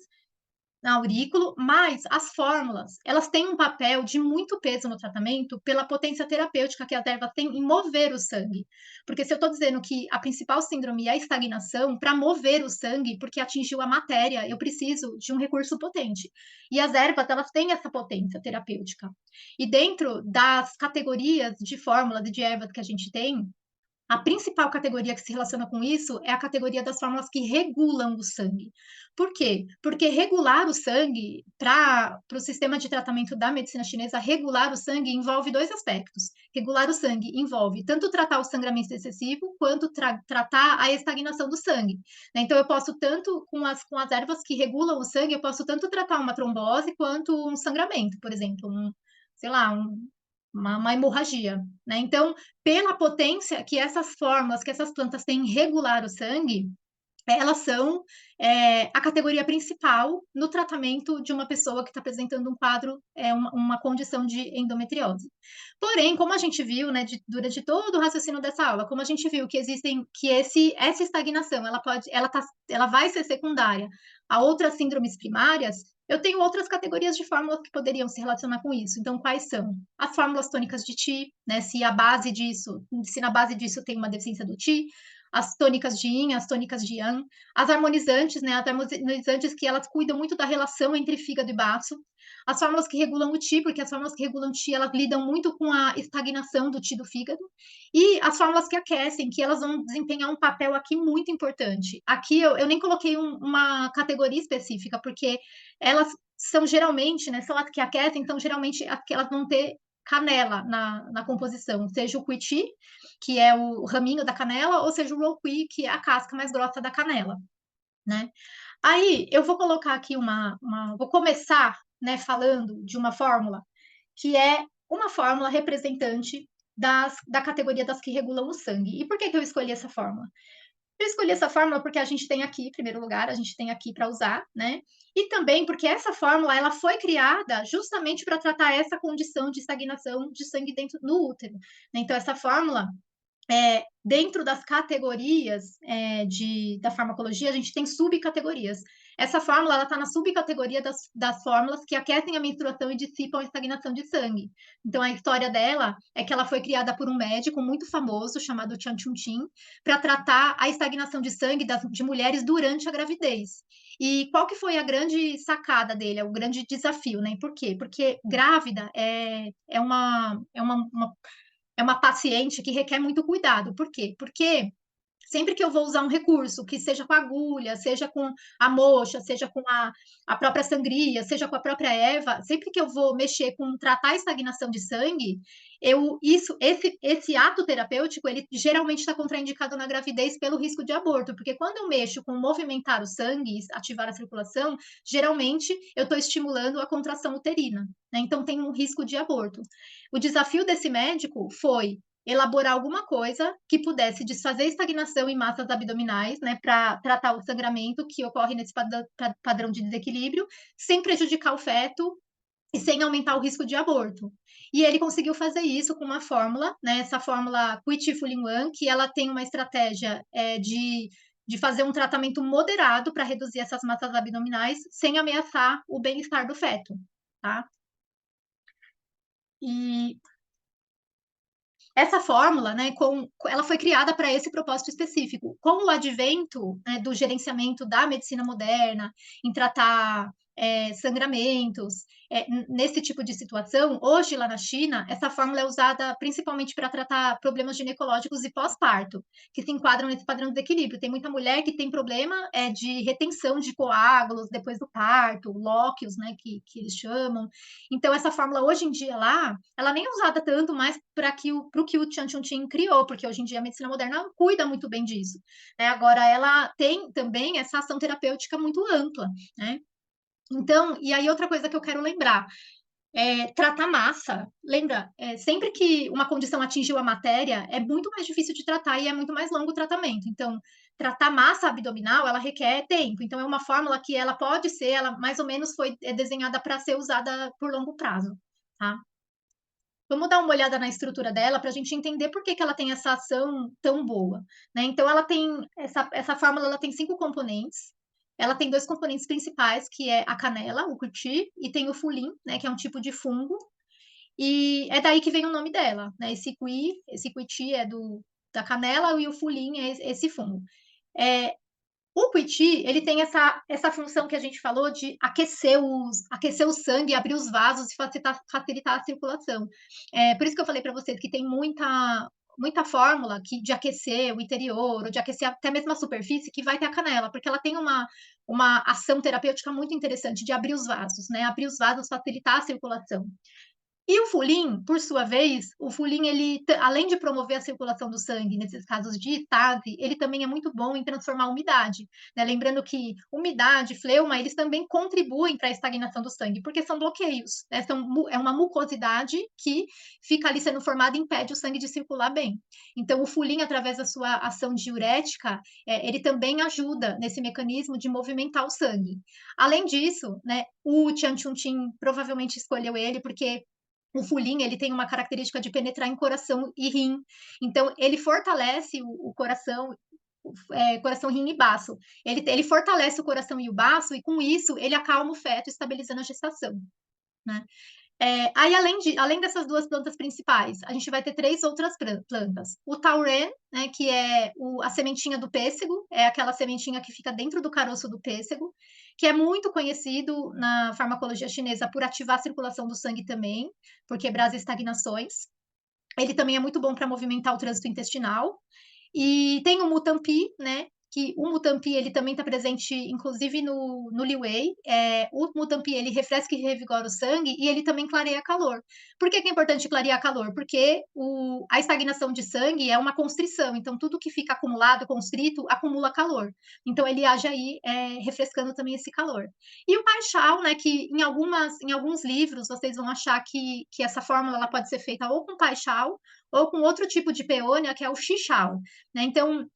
na aurículo, mas as fórmulas, elas têm um papel de muito peso no tratamento pela potência terapêutica que as ervas têm em mover o sangue. Porque se eu estou dizendo que a principal síndrome é a estagnação, para mover o sangue, porque atingiu a matéria, eu preciso de um recurso potente. E as ervas, elas têm essa potência terapêutica. E dentro das categorias de fórmulas e de ervas que a gente tem, a principal categoria que se relaciona com isso é a categoria das fórmulas que regulam o sangue. Por quê? Porque regular o sangue, para o sistema de tratamento da medicina chinesa, regular o sangue envolve dois aspectos. Regular o sangue envolve tanto tratar o sangramento excessivo, quanto tratar a estagnação do sangue. Né? Então, eu posso tanto, com as ervas que regulam o sangue, eu posso tanto tratar uma trombose, quanto um sangramento, por exemplo, sei lá, uma hemorragia, né? Então, pela potência que essas fórmulas, que essas plantas têm em regular o sangue, elas são a categoria principal no tratamento de uma pessoa que está apresentando um quadro, uma condição de endometriose. Porém, como a gente viu, né, durante todo o raciocínio dessa aula, como a gente viu essa estagnação, ela vai ser secundária a outras síndromes primárias, eu tenho outras categorias de fórmulas que poderiam se relacionar com isso. Então, quais são? As fórmulas tônicas de Ti, né? Se na base disso tem uma deficiência do Ti, as tônicas de Yin, as tônicas de Yang, as harmonizantes, né? As harmonizantes que elas cuidam muito da relação entre fígado e baço, as fórmulas que regulam o Ti, porque as fórmulas que regulam o Ti, elas lidam muito com a estagnação do Ti do fígado, e as fórmulas que aquecem, que elas vão desempenhar um papel aqui muito importante. Aqui eu nem coloquei uma categoria específica, porque elas são geralmente, né, são as que aquecem, então geralmente elas vão ter canela na composição, seja o Cuiti, que é o raminho da canela, ou seja o Roqui, que é a casca mais grossa da canela, né? Aí eu vou colocar aqui vou começar, né, falando de uma fórmula que é uma fórmula representante da categoria das que regulam o sangue. E por que eu escolhi essa fórmula? Eu escolhi essa fórmula porque a gente tem aqui, em primeiro lugar, a gente tem aqui para usar, né? E também porque essa fórmula ela foi criada justamente para tratar essa condição de estagnação de sangue dentro no útero. Então, essa fórmula Dentro das categorias da farmacologia, a gente tem subcategorias. Essa fórmula está na subcategoria das fórmulas que aquecem a menstruação e dissipam a estagnação de sangue. Então, a história dela é que ela foi criada por um médico muito famoso, chamado Chan Chun Chin, para tratar a estagnação de sangue de mulheres durante a gravidez. E qual que foi a grande sacada dele, o grande desafio, né? Por quê? Porque grávida é uma paciente que requer muito cuidado. Por quê? Porque sempre que eu vou usar um recurso, que seja com agulha, seja com a moxa, seja com a própria sangria, seja com a própria erva, sempre que eu vou mexer com tratar a estagnação de sangue, esse ato terapêutico, ele geralmente está contraindicado na gravidez pelo risco de aborto, porque quando eu mexo com movimentar o sangue, ativar a circulação, geralmente eu estou estimulando a contração uterina, né? Então tem um risco de aborto. O desafio desse médico foi elaborar alguma coisa que pudesse desfazer a estagnação em massas abdominais, né, para tratar o sangramento que ocorre nesse padrão de desequilíbrio, sem prejudicar o feto e sem aumentar o risco de aborto. E ele conseguiu fazer isso com uma fórmula, né, essa fórmula Quitifulinwan, que ela tem uma estratégia de fazer um tratamento moderado para reduzir essas massas abdominais sem ameaçar o bem-estar do feto, tá? E essa fórmula, né, ela foi criada para esse propósito específico. Com o advento, né, do gerenciamento da medicina moderna, em tratar sangramentos, nesse tipo de situação, hoje lá na China, essa fórmula é usada principalmente para tratar problemas ginecológicos e pós-parto, que se enquadram nesse padrão de equilíbrio. Tem muita mulher que tem problema de retenção de coágulos depois do parto, lóquios, né, que eles chamam. Então, essa fórmula hoje em dia lá, ela nem é usada tanto mais para o que o Chan Chun Chin criou, porque hoje em dia a medicina moderna cuida muito bem disso, né? Agora, ela tem também essa ação terapêutica muito ampla, né? Então, e aí outra coisa que eu quero lembrar, tratar massa. Lembra, sempre que uma condição atingiu a matéria, é muito mais difícil de tratar e é muito mais longo o tratamento. Então, tratar massa abdominal, ela requer tempo. Então, é uma fórmula que ela pode ser, ela mais ou menos foi desenhada para ser usada por longo prazo, tá? Vamos dar uma olhada na estrutura dela para a gente entender por que ela tem essa ação tão boa, né? Então, ela tem essa fórmula, ela tem 5 componentes. Ela tem 2 componentes principais, que é a canela, o cuti, e tem o fulim, né, que é um tipo de fungo. E é daí que vem o nome dela, né? Esse cuiti é da canela e o fulim é esse fungo. É, o Quiti, ele tem essa função que a gente falou de aquecer o sangue, abrir os vasos e facilitar a circulação. Por isso que eu falei para vocês que tem muita fórmula de aquecer o interior, ou de aquecer até mesmo a superfície, que vai ter a canela, porque ela tem uma ação terapêutica muito interessante de abrir os vasos, né? Abrir os vasos, facilitar a circulação. E o fulim, por sua vez, o fulim, ele, além de promover a circulação do sangue, nesses casos de estase, ele também é muito bom em transformar a umidade, né? Lembrando que umidade, fleuma, eles também contribuem para a estagnação do sangue, porque são bloqueios, né? É uma mucosidade que fica ali sendo formada e impede o sangue de circular bem. Então, o fulim, através da sua ação diurética, ele também ajuda nesse mecanismo de movimentar o sangue. Além disso, né, o Chan Chun Chin provavelmente escolheu ele porque o fulim, ele tem uma característica de penetrar em coração e rim. Então, ele fortalece o coração, coração, rim e baço. Ele fortalece o coração e o baço, e com isso, ele acalma o feto, estabilizando a gestação, né? Aí, além dessas 2 plantas principais, a gente vai ter 3 outras plantas. O tauren, né, que é a sementinha do pêssego, é aquela sementinha que fica dentro do caroço do pêssego, que é muito conhecido na farmacologia chinesa por ativar a circulação do sangue também, por quebrar as estagnações. Ele também é muito bom para movimentar o trânsito intestinal. E tem o Mutampi, né? Que o Mutampi, ele também está presente, inclusive, no Li Wei. O Mutampi, ele refresca e revigora o sangue e ele também clareia calor. Por que é importante clarear calor? Porque a estagnação de sangue é uma constrição, então tudo que fica acumulado, constrito, acumula calor. Então ele age aí, refrescando também esse calor. E o Pai Chao, né, que em alguns livros vocês vão achar que essa fórmula ela pode ser feita ou com Pai Chao ou com outro tipo de peônia, que é o Xixal, né? Então,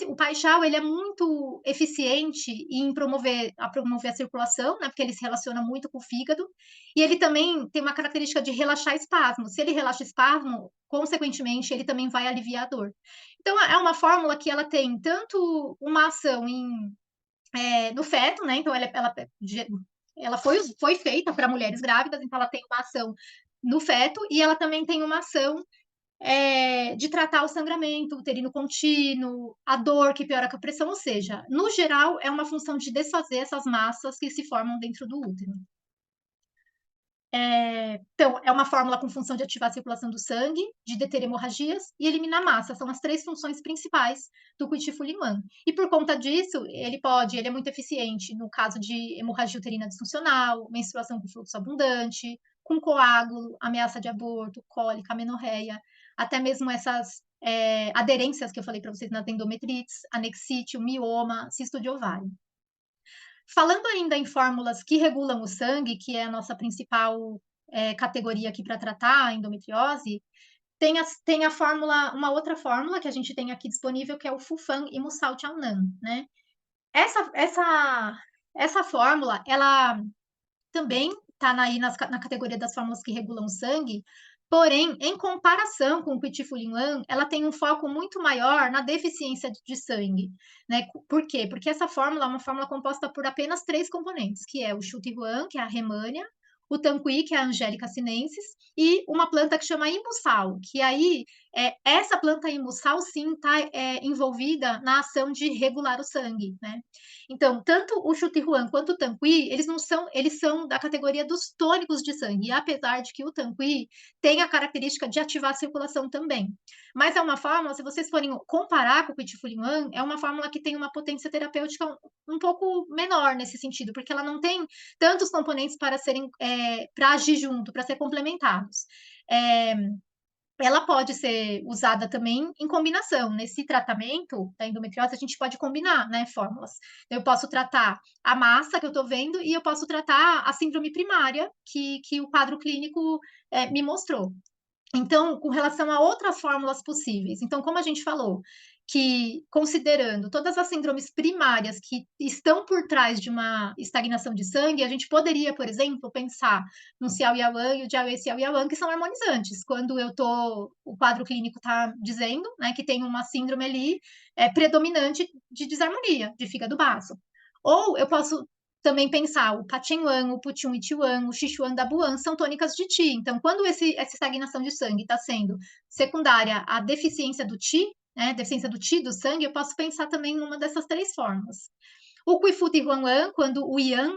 o Paixal, ele é muito eficiente em promover a circulação, né? Porque ele se relaciona muito com o fígado, e ele também tem uma característica de relaxar espasmo. Se ele relaxa espasmo, consequentemente, ele também vai aliviar a dor. Então, é uma fórmula que ela tem tanto uma ação no feto, né? Então, ela foi feita para mulheres grávidas, então ela tem uma ação no feto e ela também tem uma ação de tratar o sangramento uterino contínuo, a dor que piora com a pressão, ou seja, no geral, é uma função de desfazer essas massas que se formam dentro do útero. Então, é uma fórmula com função de ativar a circulação do sangue, de deter hemorragias e eliminar massa. São as três funções principais do Quitifulim-1. E por conta disso, ele é muito eficiente no caso de hemorragia uterina disfuncional, menstruação com fluxo abundante, com coágulo, ameaça de aborto, cólica, amenorreia, até mesmo essas aderências que eu falei para vocês nas endometrites, anexite, o mioma, cisto de ovário. Falando ainda em fórmulas que regulam o sangue, que é a nossa principal categoria aqui para tratar a endometriose, tem a fórmula, uma outra fórmula que a gente tem aqui disponível, que é o Fufan e Musalt Aunan, né? Essa fórmula, ela também está aí na categoria das fórmulas que regulam o sangue, porém, em comparação com o Quitifulim-1, ela tem um foco muito maior na deficiência de sangue, né? Por quê? Porque essa fórmula é uma fórmula composta por apenas três componentes, que é o Xutihuan, que é a remânia, o Tanqui, que é a Angélica sinensis, e uma planta que chama imbuçal, que aí essa planta imbuçal sim está envolvida na ação de regular o sangue, né? Então, tanto o Xutihuan quanto o Tanqui, eles são da categoria dos tônicos de sangue, apesar de que o Tanqui tem a característica de ativar a circulação também. Mas é uma fórmula, se vocês forem comparar com o Quitifulim-1, é uma fórmula que tem uma potência terapêutica um pouco menor nesse sentido, porque ela não tem tantos componentes para agir junto, para ser complementados. É, ela pode ser usada também em combinação. Nesse tratamento da endometriose, a gente pode combinar, né, fórmulas. Eu posso tratar a massa que eu estou vendo e eu posso tratar a síndrome primária que o quadro clínico me mostrou. Então, com relação a outras fórmulas possíveis, então, como a gente falou, que considerando todas as síndromes primárias que estão por trás de uma estagnação de sangue, a gente poderia, por exemplo, pensar no Ciao-Yawan e o Jiaowei-Ciao-Yawan, que são harmonizantes. Quando o quadro clínico está dizendo, né, que tem uma síndrome ali predominante de desarmonia, de fígado baço. Ou eu posso também pensar o Pachenwan, o Puchun Itiwan, o Sichuan da Buan, são tônicas de Qi. Então, quando essa estagnação de sangue está sendo secundária à deficiência do Qi, né, deficiência do Qi do sangue, eu posso pensar também numa dessas três formas. O Quifu Tihuan, quando o Yang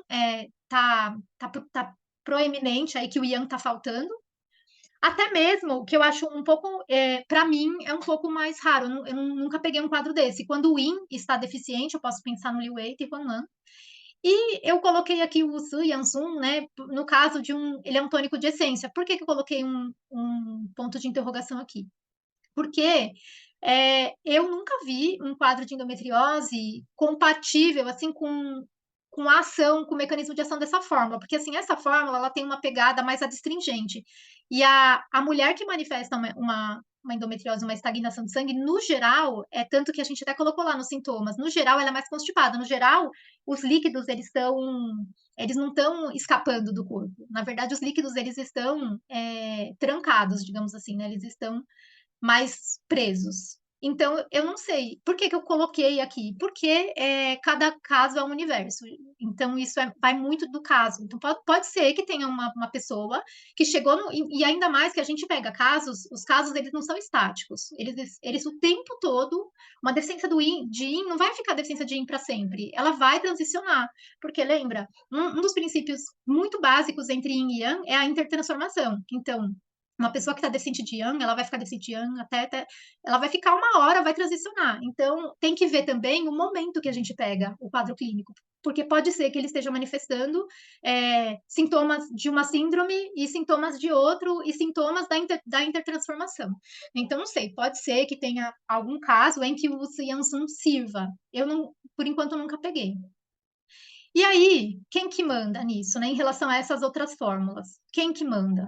tá proeminente, aí que o Yang está faltando. Até mesmo, que eu acho um pouco, para mim, é um pouco mais raro. Eu nunca peguei um quadro desse. Quando o Yin está deficiente, eu posso pensar no Liu Wei Tihuan. E eu coloquei aqui o Su Yansun, né? No caso de ele é um tônico de essência. Por que que eu coloquei um ponto de interrogação aqui? Porque eu nunca vi um quadro de endometriose compatível assim com a ação, com o mecanismo de ação dessa fórmula, porque assim, essa fórmula ela tem uma pegada mais adstringente. E a mulher que manifesta uma endometriose, uma estagnação de sangue, no geral, tanto que a gente até colocou lá nos sintomas, no geral ela é mais constipada, no geral, os líquidos eles não estão escapando do corpo. Na verdade, os líquidos eles estão trancados, digamos assim, né? Eles estão mais presos. Então, eu não sei. Por que que eu coloquei aqui? Porque cada caso é um universo. Então, isso vai muito do caso. Então, pode ser que tenha uma pessoa que chegou e ainda mais que a gente pega casos, os casos eles não são estáticos. Eles o tempo todo, uma deficiência de yin não vai ficar deficiência de yin para sempre. Ela vai transicionar. Porque lembra, um dos princípios muito básicos entre yin e yang é a intertransformação. Então, uma pessoa que está deficiente de Yang, ela vai ficar deficiente de Yang ela vai ficar uma hora, vai transicionar. Então, tem que ver também o momento que a gente pega o quadro clínico, porque pode ser que ele esteja manifestando sintomas de uma síndrome e sintomas de outro e sintomas da intertransformação. Então, não sei, pode ser que tenha algum caso em que o Yansun sirva. Eu não, por enquanto, nunca peguei. E aí, quem que manda nisso, né, em relação a essas outras fórmulas? Quem que manda?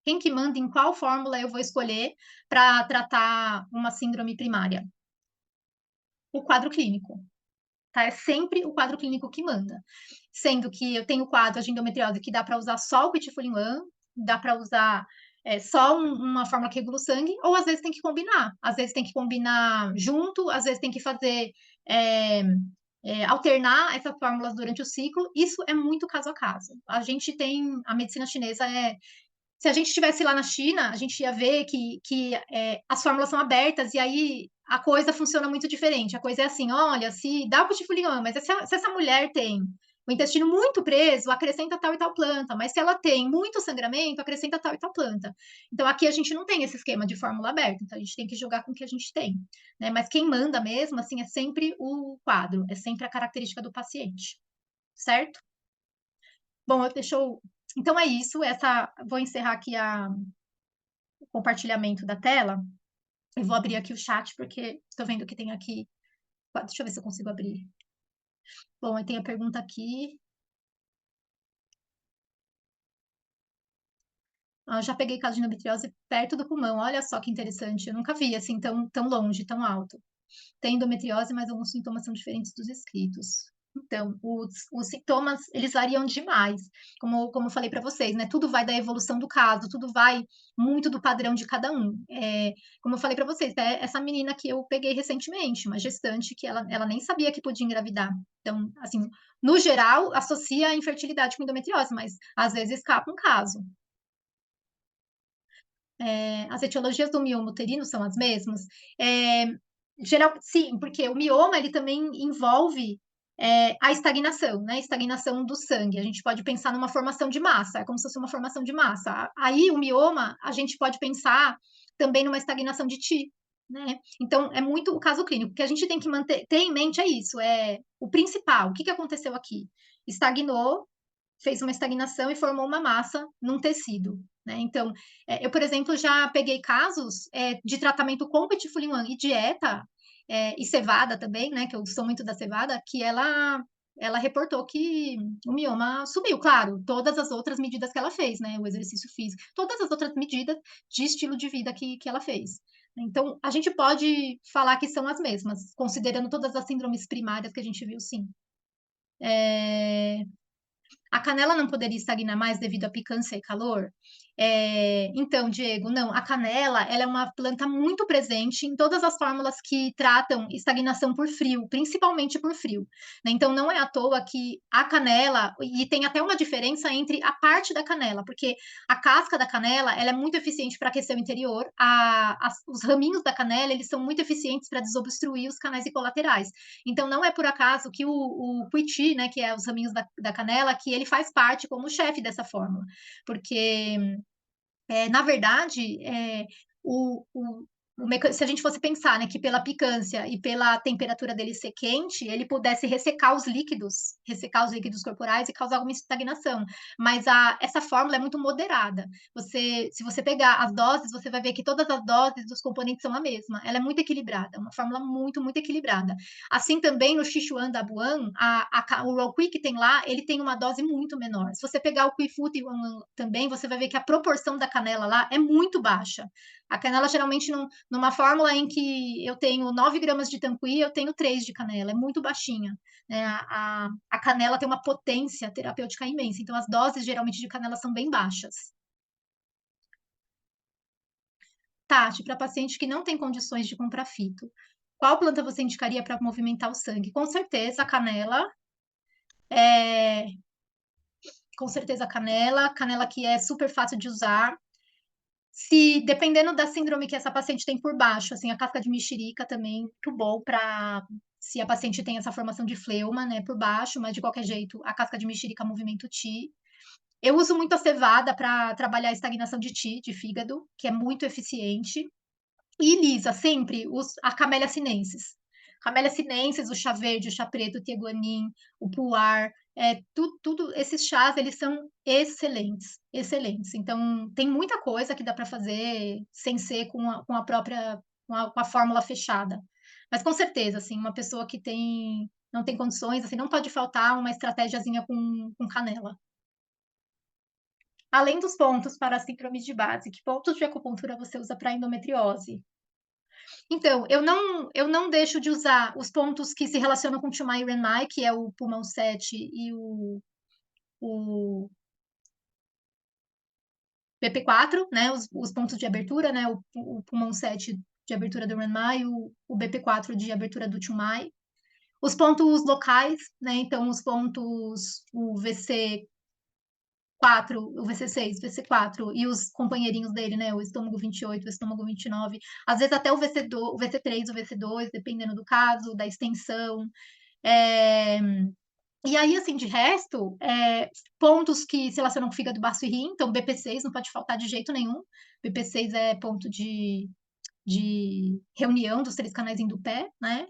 Quem que manda em qual fórmula eu vou escolher para tratar uma síndrome primária? O quadro clínico, tá? É sempre o quadro clínico que manda. Sendo que eu tenho quadro de endometriose que dá para usar só o Quetiapina, dá para usar só uma fórmula que regula o sangue, ou às vezes tem que combinar. Às vezes tem que combinar junto, às vezes tem que fazer é, alternar essas fórmulas durante o ciclo. Isso é muito caso a caso. A gente tem a medicina chinesa se a gente estivesse lá na China, a gente ia ver que as fórmulas são abertas e aí a coisa funciona muito diferente. A coisa é assim, olha, se dá o putifulião, mas se essa mulher tem o intestino muito preso, acrescenta tal e tal planta, mas se ela tem muito sangramento, acrescenta tal e tal planta. Então aqui a gente não tem esse esquema de fórmula aberta, então a gente tem que jogar com o que a gente tem, né? Mas quem manda mesmo, assim, é sempre o quadro, é sempre a característica do paciente, certo? Bom, deixa eu. Então é isso. Vou encerrar aqui o compartilhamento da tela. Eu vou abrir aqui o chat, porque estou vendo que tem aqui. Deixa eu ver se eu consigo abrir. Bom, aí tem a pergunta aqui. Já peguei caso de endometriose perto do pulmão. Olha só que interessante. Eu nunca vi assim tão longe, tão alto. Tem endometriose, mas alguns sintomas são diferentes dos escritos. Então, os sintomas, eles variam demais, como eu falei para vocês, né? Tudo vai da evolução do caso, tudo vai muito do padrão de cada um. Como eu falei para vocês, essa menina que eu peguei recentemente, uma gestante que ela nem sabia que podia engravidar. Então, assim, no geral, associa a infertilidade com endometriose, mas às vezes escapa um caso. As etiologias do mioma uterino são as mesmas? É, sim, porque o mioma ele também envolve a estagnação, né? Estagnação do sangue. A gente pode pensar numa formação de massa, é como se fosse uma formação de massa. Aí o mioma, a gente pode pensar também numa estagnação de Ti, né? Então é muito o caso clínico. O que a gente tem que ter em mente é isso, é o principal. O que aconteceu aqui? Estagnou, fez uma estagnação e formou uma massa num tecido, né? Então, eu, por exemplo, já peguei casos de tratamento com Petifuliman e dieta, e cevada também, né? Que eu sou muito da cevada, que ela reportou que o mioma subiu, claro, todas as outras medidas que ela fez, né? O exercício físico, todas as outras medidas de estilo de vida que ela fez. Então, a gente pode falar que são as mesmas, considerando todas as síndromes primárias que a gente viu, sim. A canela não poderia estagnar mais devido à picância e calor? Então, Diego, não. A canela, ela é uma planta muito presente em todas as fórmulas que tratam estagnação por frio, principalmente por frio, né? Então, não é à toa que a canela, e tem até uma diferença entre a parte da canela, porque a casca da canela, ela é muito eficiente para aquecer o interior, os raminhos da canela, eles são muito eficientes para desobstruir os canais e colaterais. Então, não é por acaso que o Quiti, né, que é os raminhos da canela, que ele faz parte como chefe dessa fórmula, porque na verdade, se a gente fosse pensar, né, que pela picância e pela temperatura dele ser quente, ele pudesse ressecar os líquidos corporais e causar alguma estagnação. Mas essa fórmula é muito moderada. Se você pegar as doses, você vai ver que todas as doses dos componentes são a mesma. Ela é muito equilibrada, uma fórmula muito, muito equilibrada. Assim também no Sichuan da Buan, o Roqui que tem lá, ele tem uma dose muito menor. Se você pegar o Quifuta também, você vai ver que a proporção da canela lá é muito baixa. A canela, geralmente, numa fórmula em que eu tenho 9 gramas de tanqui, eu tenho 3 de canela, é muito baixinha. Né? A canela tem uma potência terapêutica imensa, então as doses, geralmente, de canela são bem baixas. Tati, para paciente que não tem condições de comprar fito, qual planta você indicaria para movimentar o sangue? É, com certeza a canela que é super fácil de usar. Se dependendo da síndrome que essa paciente tem por baixo, assim, a casca de mexerica também muito bom para se a paciente tem essa formação de fleuma, né, por baixo, mas de qualquer jeito, a casca de mexerica movimenta o Ti. Eu uso muito a cevada para trabalhar a estagnação de Ti, de fígado, que é muito eficiente. E lisa, sempre, a Camellia sinensis. Camellia sinensis, o chá verde, o chá preto, o tieguanin, o puar, tudo, esses chás, eles são excelentes, excelentes. Então, tem muita coisa que dá para fazer sem ser com a própria, com a fórmula fechada. Mas com certeza, assim, uma pessoa que não tem condições, assim, não pode faltar uma estratégiazinha com canela. Além dos pontos para a síndrome de base, que pontos de acupuntura você usa para endometriose? Então, eu não deixo de usar os pontos que se relacionam com o Tumai Renmai, que é o pulmão 7 e o BP4, né? Os pontos de abertura, né? O pulmão 7 de abertura do Renmai, o BP4 de abertura do Tumai. Os pontos locais, né? Então, os pontos, o VC4, o VC6, VC4 e os companheirinhos dele, né? O estômago 28, o estômago 29, às vezes até o VC3, o VC2, dependendo do caso, da extensão. É... E aí, assim, de resto, pontos que se relacionam com fígado, baço e rim, então BP6 não pode faltar de jeito nenhum. BP6 é ponto de reunião dos três canais do pé, né?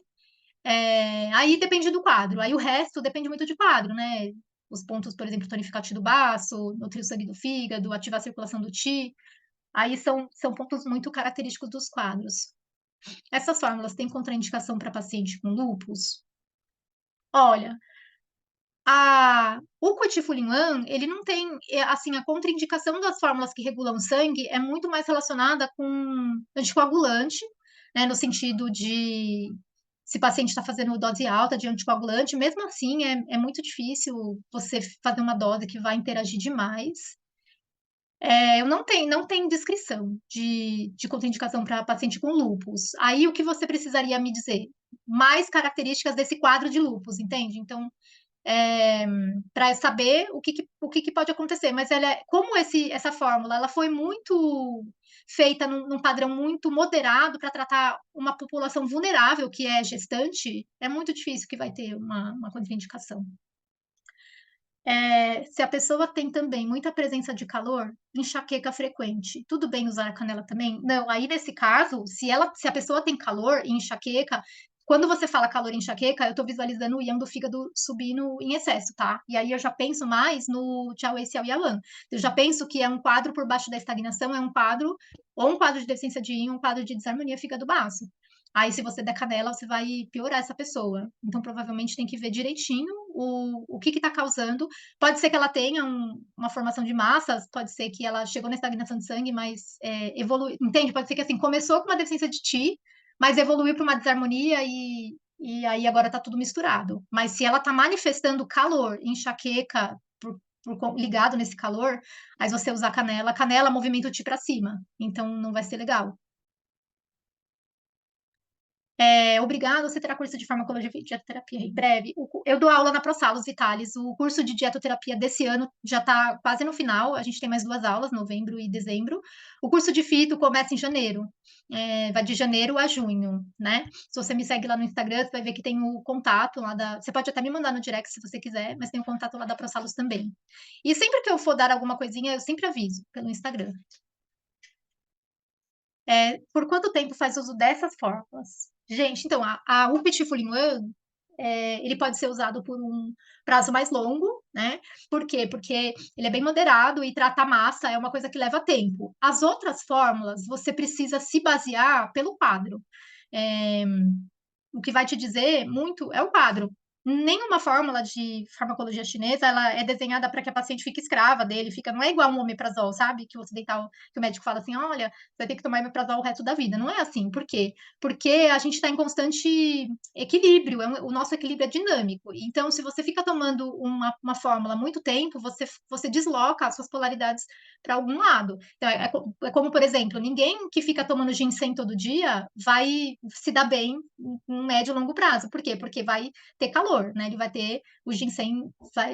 Aí depende do quadro. Aí o resto depende muito de quadro, né? Os pontos, por exemplo, tonificar o do baço, nutrir o sangue do fígado, ativar a circulação do Ti. Aí são pontos muito característicos dos quadros. Essas fórmulas têm contraindicação para paciente com lúpus? Olha, o Cotifulim-1, ele não tem, assim, a contraindicação das fórmulas que regulam o sangue é muito mais relacionada com anticoagulante, né, no sentido de se o paciente está fazendo dose alta de anticoagulante, mesmo assim é muito difícil você fazer uma dose que vai interagir demais. Eu não tem descrição de contraindicação para paciente com lúpus. Aí o que você precisaria me dizer? Mais características desse quadro de lúpus, entende? Então, para saber o que pode acontecer. Mas como essa fórmula ela foi muito feita num padrão muito moderado para tratar uma população vulnerável, que é gestante, é muito difícil que vai ter uma contraindicação. Se a pessoa tem também muita presença de calor, enxaqueca frequente, tudo bem usar a canela também? Não, aí nesse caso, se a pessoa tem calor e enxaqueca, quando você fala calor e enxaqueca, eu tô visualizando o yang do fígado subindo em excesso, tá? E aí eu já penso mais no Jiao Xiao Yalan. Eu já penso que é um quadro por baixo da estagnação, é um quadro, ou um quadro de deficiência de yin, um quadro de desarmonia fígado-baço. Aí, se você der canela, você vai piorar essa pessoa. Então, provavelmente tem que ver direitinho o que está causando. Pode ser que ela tenha uma formação de massas, pode ser que ela chegou na estagnação de sangue, mas evolui. Entende? Pode ser que assim começou com uma deficiência de Ti, mas evoluiu para uma desarmonia e aí agora está tudo misturado. Mas se ela está manifestando calor, enxaqueca, ligado nesse calor, aí você usar canela movimenta o Ti para cima. Então não vai ser legal. Obrigado, você terá curso de farmacologia e dietoterapia em breve. Eu dou aula na ProSalos Vitalis. O curso de dietoterapia desse ano já está quase no final. A gente tem mais 2 aulas, novembro e dezembro. O curso de fito começa em janeiro. Vai de janeiro a junho, né? Se você me segue lá no Instagram, você vai ver que tem o contato lá da. Você pode até me mandar no direct se você quiser, mas tem o contato lá da ProSalos também. E sempre que eu for dar alguma coisinha, eu sempre aviso pelo Instagram. Por quanto tempo faz uso dessas fórmulas? Gente, então, o Pitifulin-1, ele pode ser usado por um prazo mais longo, né? Por quê? Porque ele é bem moderado e tratar massa é uma coisa que leva tempo. As outras fórmulas, você precisa se basear pelo quadro. É, o que vai te dizer muito é o quadro. Nenhuma fórmula de farmacologia chinesa ela é desenhada para que a paciente fique escrava dele, não é igual um omeprazol, sabe? Que o ocidental, que o médico fala assim, olha, você vai ter que tomar omeprazol o resto da vida. Não é assim. Por quê? Porque a gente está em constante equilíbrio, o nosso equilíbrio é dinâmico. Então, se você fica tomando uma fórmula há muito tempo, você desloca as suas polaridades para algum lado. Então, como, por exemplo, ninguém que fica tomando ginseng todo dia vai se dar bem no médio e longo prazo. Por quê? Porque vai ter calor, né? Ele vai ter o ginseng,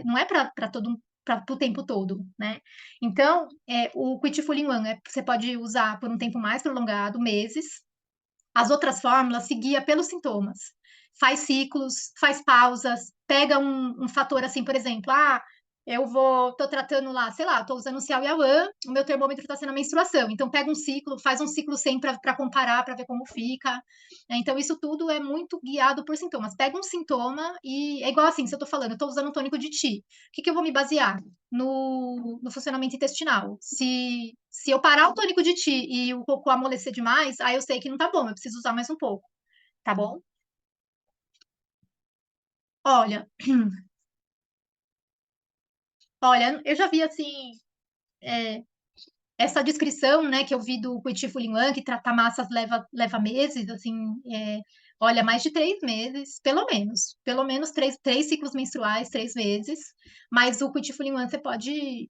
não é para todo para o tempo todo, né? Então, o Quitifulim-1 você pode usar por um tempo mais prolongado, meses. As outras fórmulas se guia pelos sintomas. Faz ciclos, faz pausas, pega um fator assim, por exemplo, tô tratando lá, sei lá, tô usando o Cial Yawan, o meu termômetro está sendo a menstruação. Então, pega um ciclo, faz um ciclo sem para comparar, para ver como fica. Então, isso tudo é muito guiado por sintomas. Pega um sintoma e é igual assim, se eu tô falando, eu tô usando um tônico de Ti. O que eu vou me basear? No funcionamento intestinal. Se eu parar o tônico de Ti e o cocô amolecer demais, aí eu sei que não tá bom, eu preciso usar mais um pouco, tá bom? Olha, olha, eu já vi assim. essa descrição, né, que eu vi do Coiti Fulinwan, que tratar massas leva meses, assim, olha, mais de 3 meses, pelo menos três ciclos menstruais, 3 vezes, mas o Coiti Fulinwan você pode,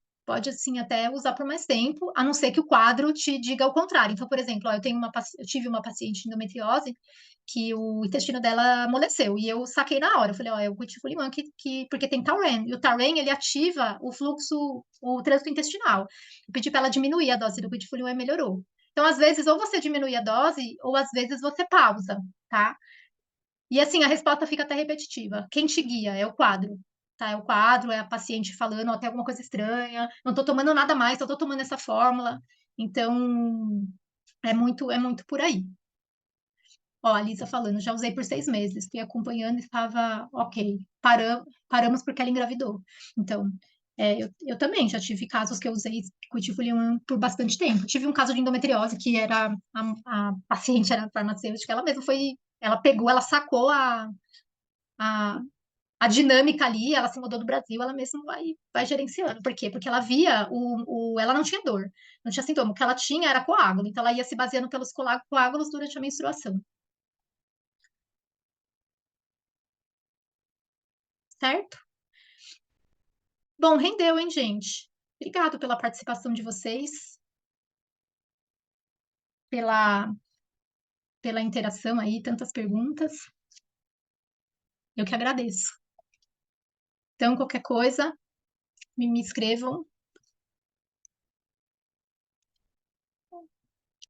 assim, até usar por mais tempo, a não ser que o quadro te diga o contrário. Então, por exemplo, ó, eu tive uma paciente de endometriose que o intestino dela amoleceu, e eu saquei na hora, eu falei, ó, é o Coiti-Fuliman porque tem Tauren, e o Tauren, ele ativa o fluxo, o trânsito intestinal. Eu pedi para ela diminuir a dose do Coiti-Fuliman e melhorou. Então, às vezes, ou você diminui a dose, ou às vezes você pausa, tá? E assim, a resposta fica até repetitiva. Quem te guia é o quadro, tá? É o quadro, é a paciente falando, ó, tem alguma coisa estranha, não tô tomando nada mais, só tô tomando essa fórmula. Então, é muito por aí. Ó, a Lisa falando, já usei por 6 meses, fui acompanhando e estava ok. Paramos porque ela engravidou. Então, eu também já tive casos que eu usei Quitifulium por bastante tempo. Tive um caso de endometriose que era a paciente era farmacêutica, ela mesma foi, ela pegou, ela sacou a, a dinâmica ali, ela se mudou do Brasil, ela mesma vai gerenciando. Por quê? Porque ela via ela não tinha dor, não tinha sintoma, o que ela tinha era coágulo, então ela ia se baseando pelos coágulos durante a menstruação, certo? Bom, rendeu, hein, gente? Obrigado pela participação de vocês, pela, pela interação aí, tantas perguntas. Eu que agradeço. Então, qualquer coisa, me escrevam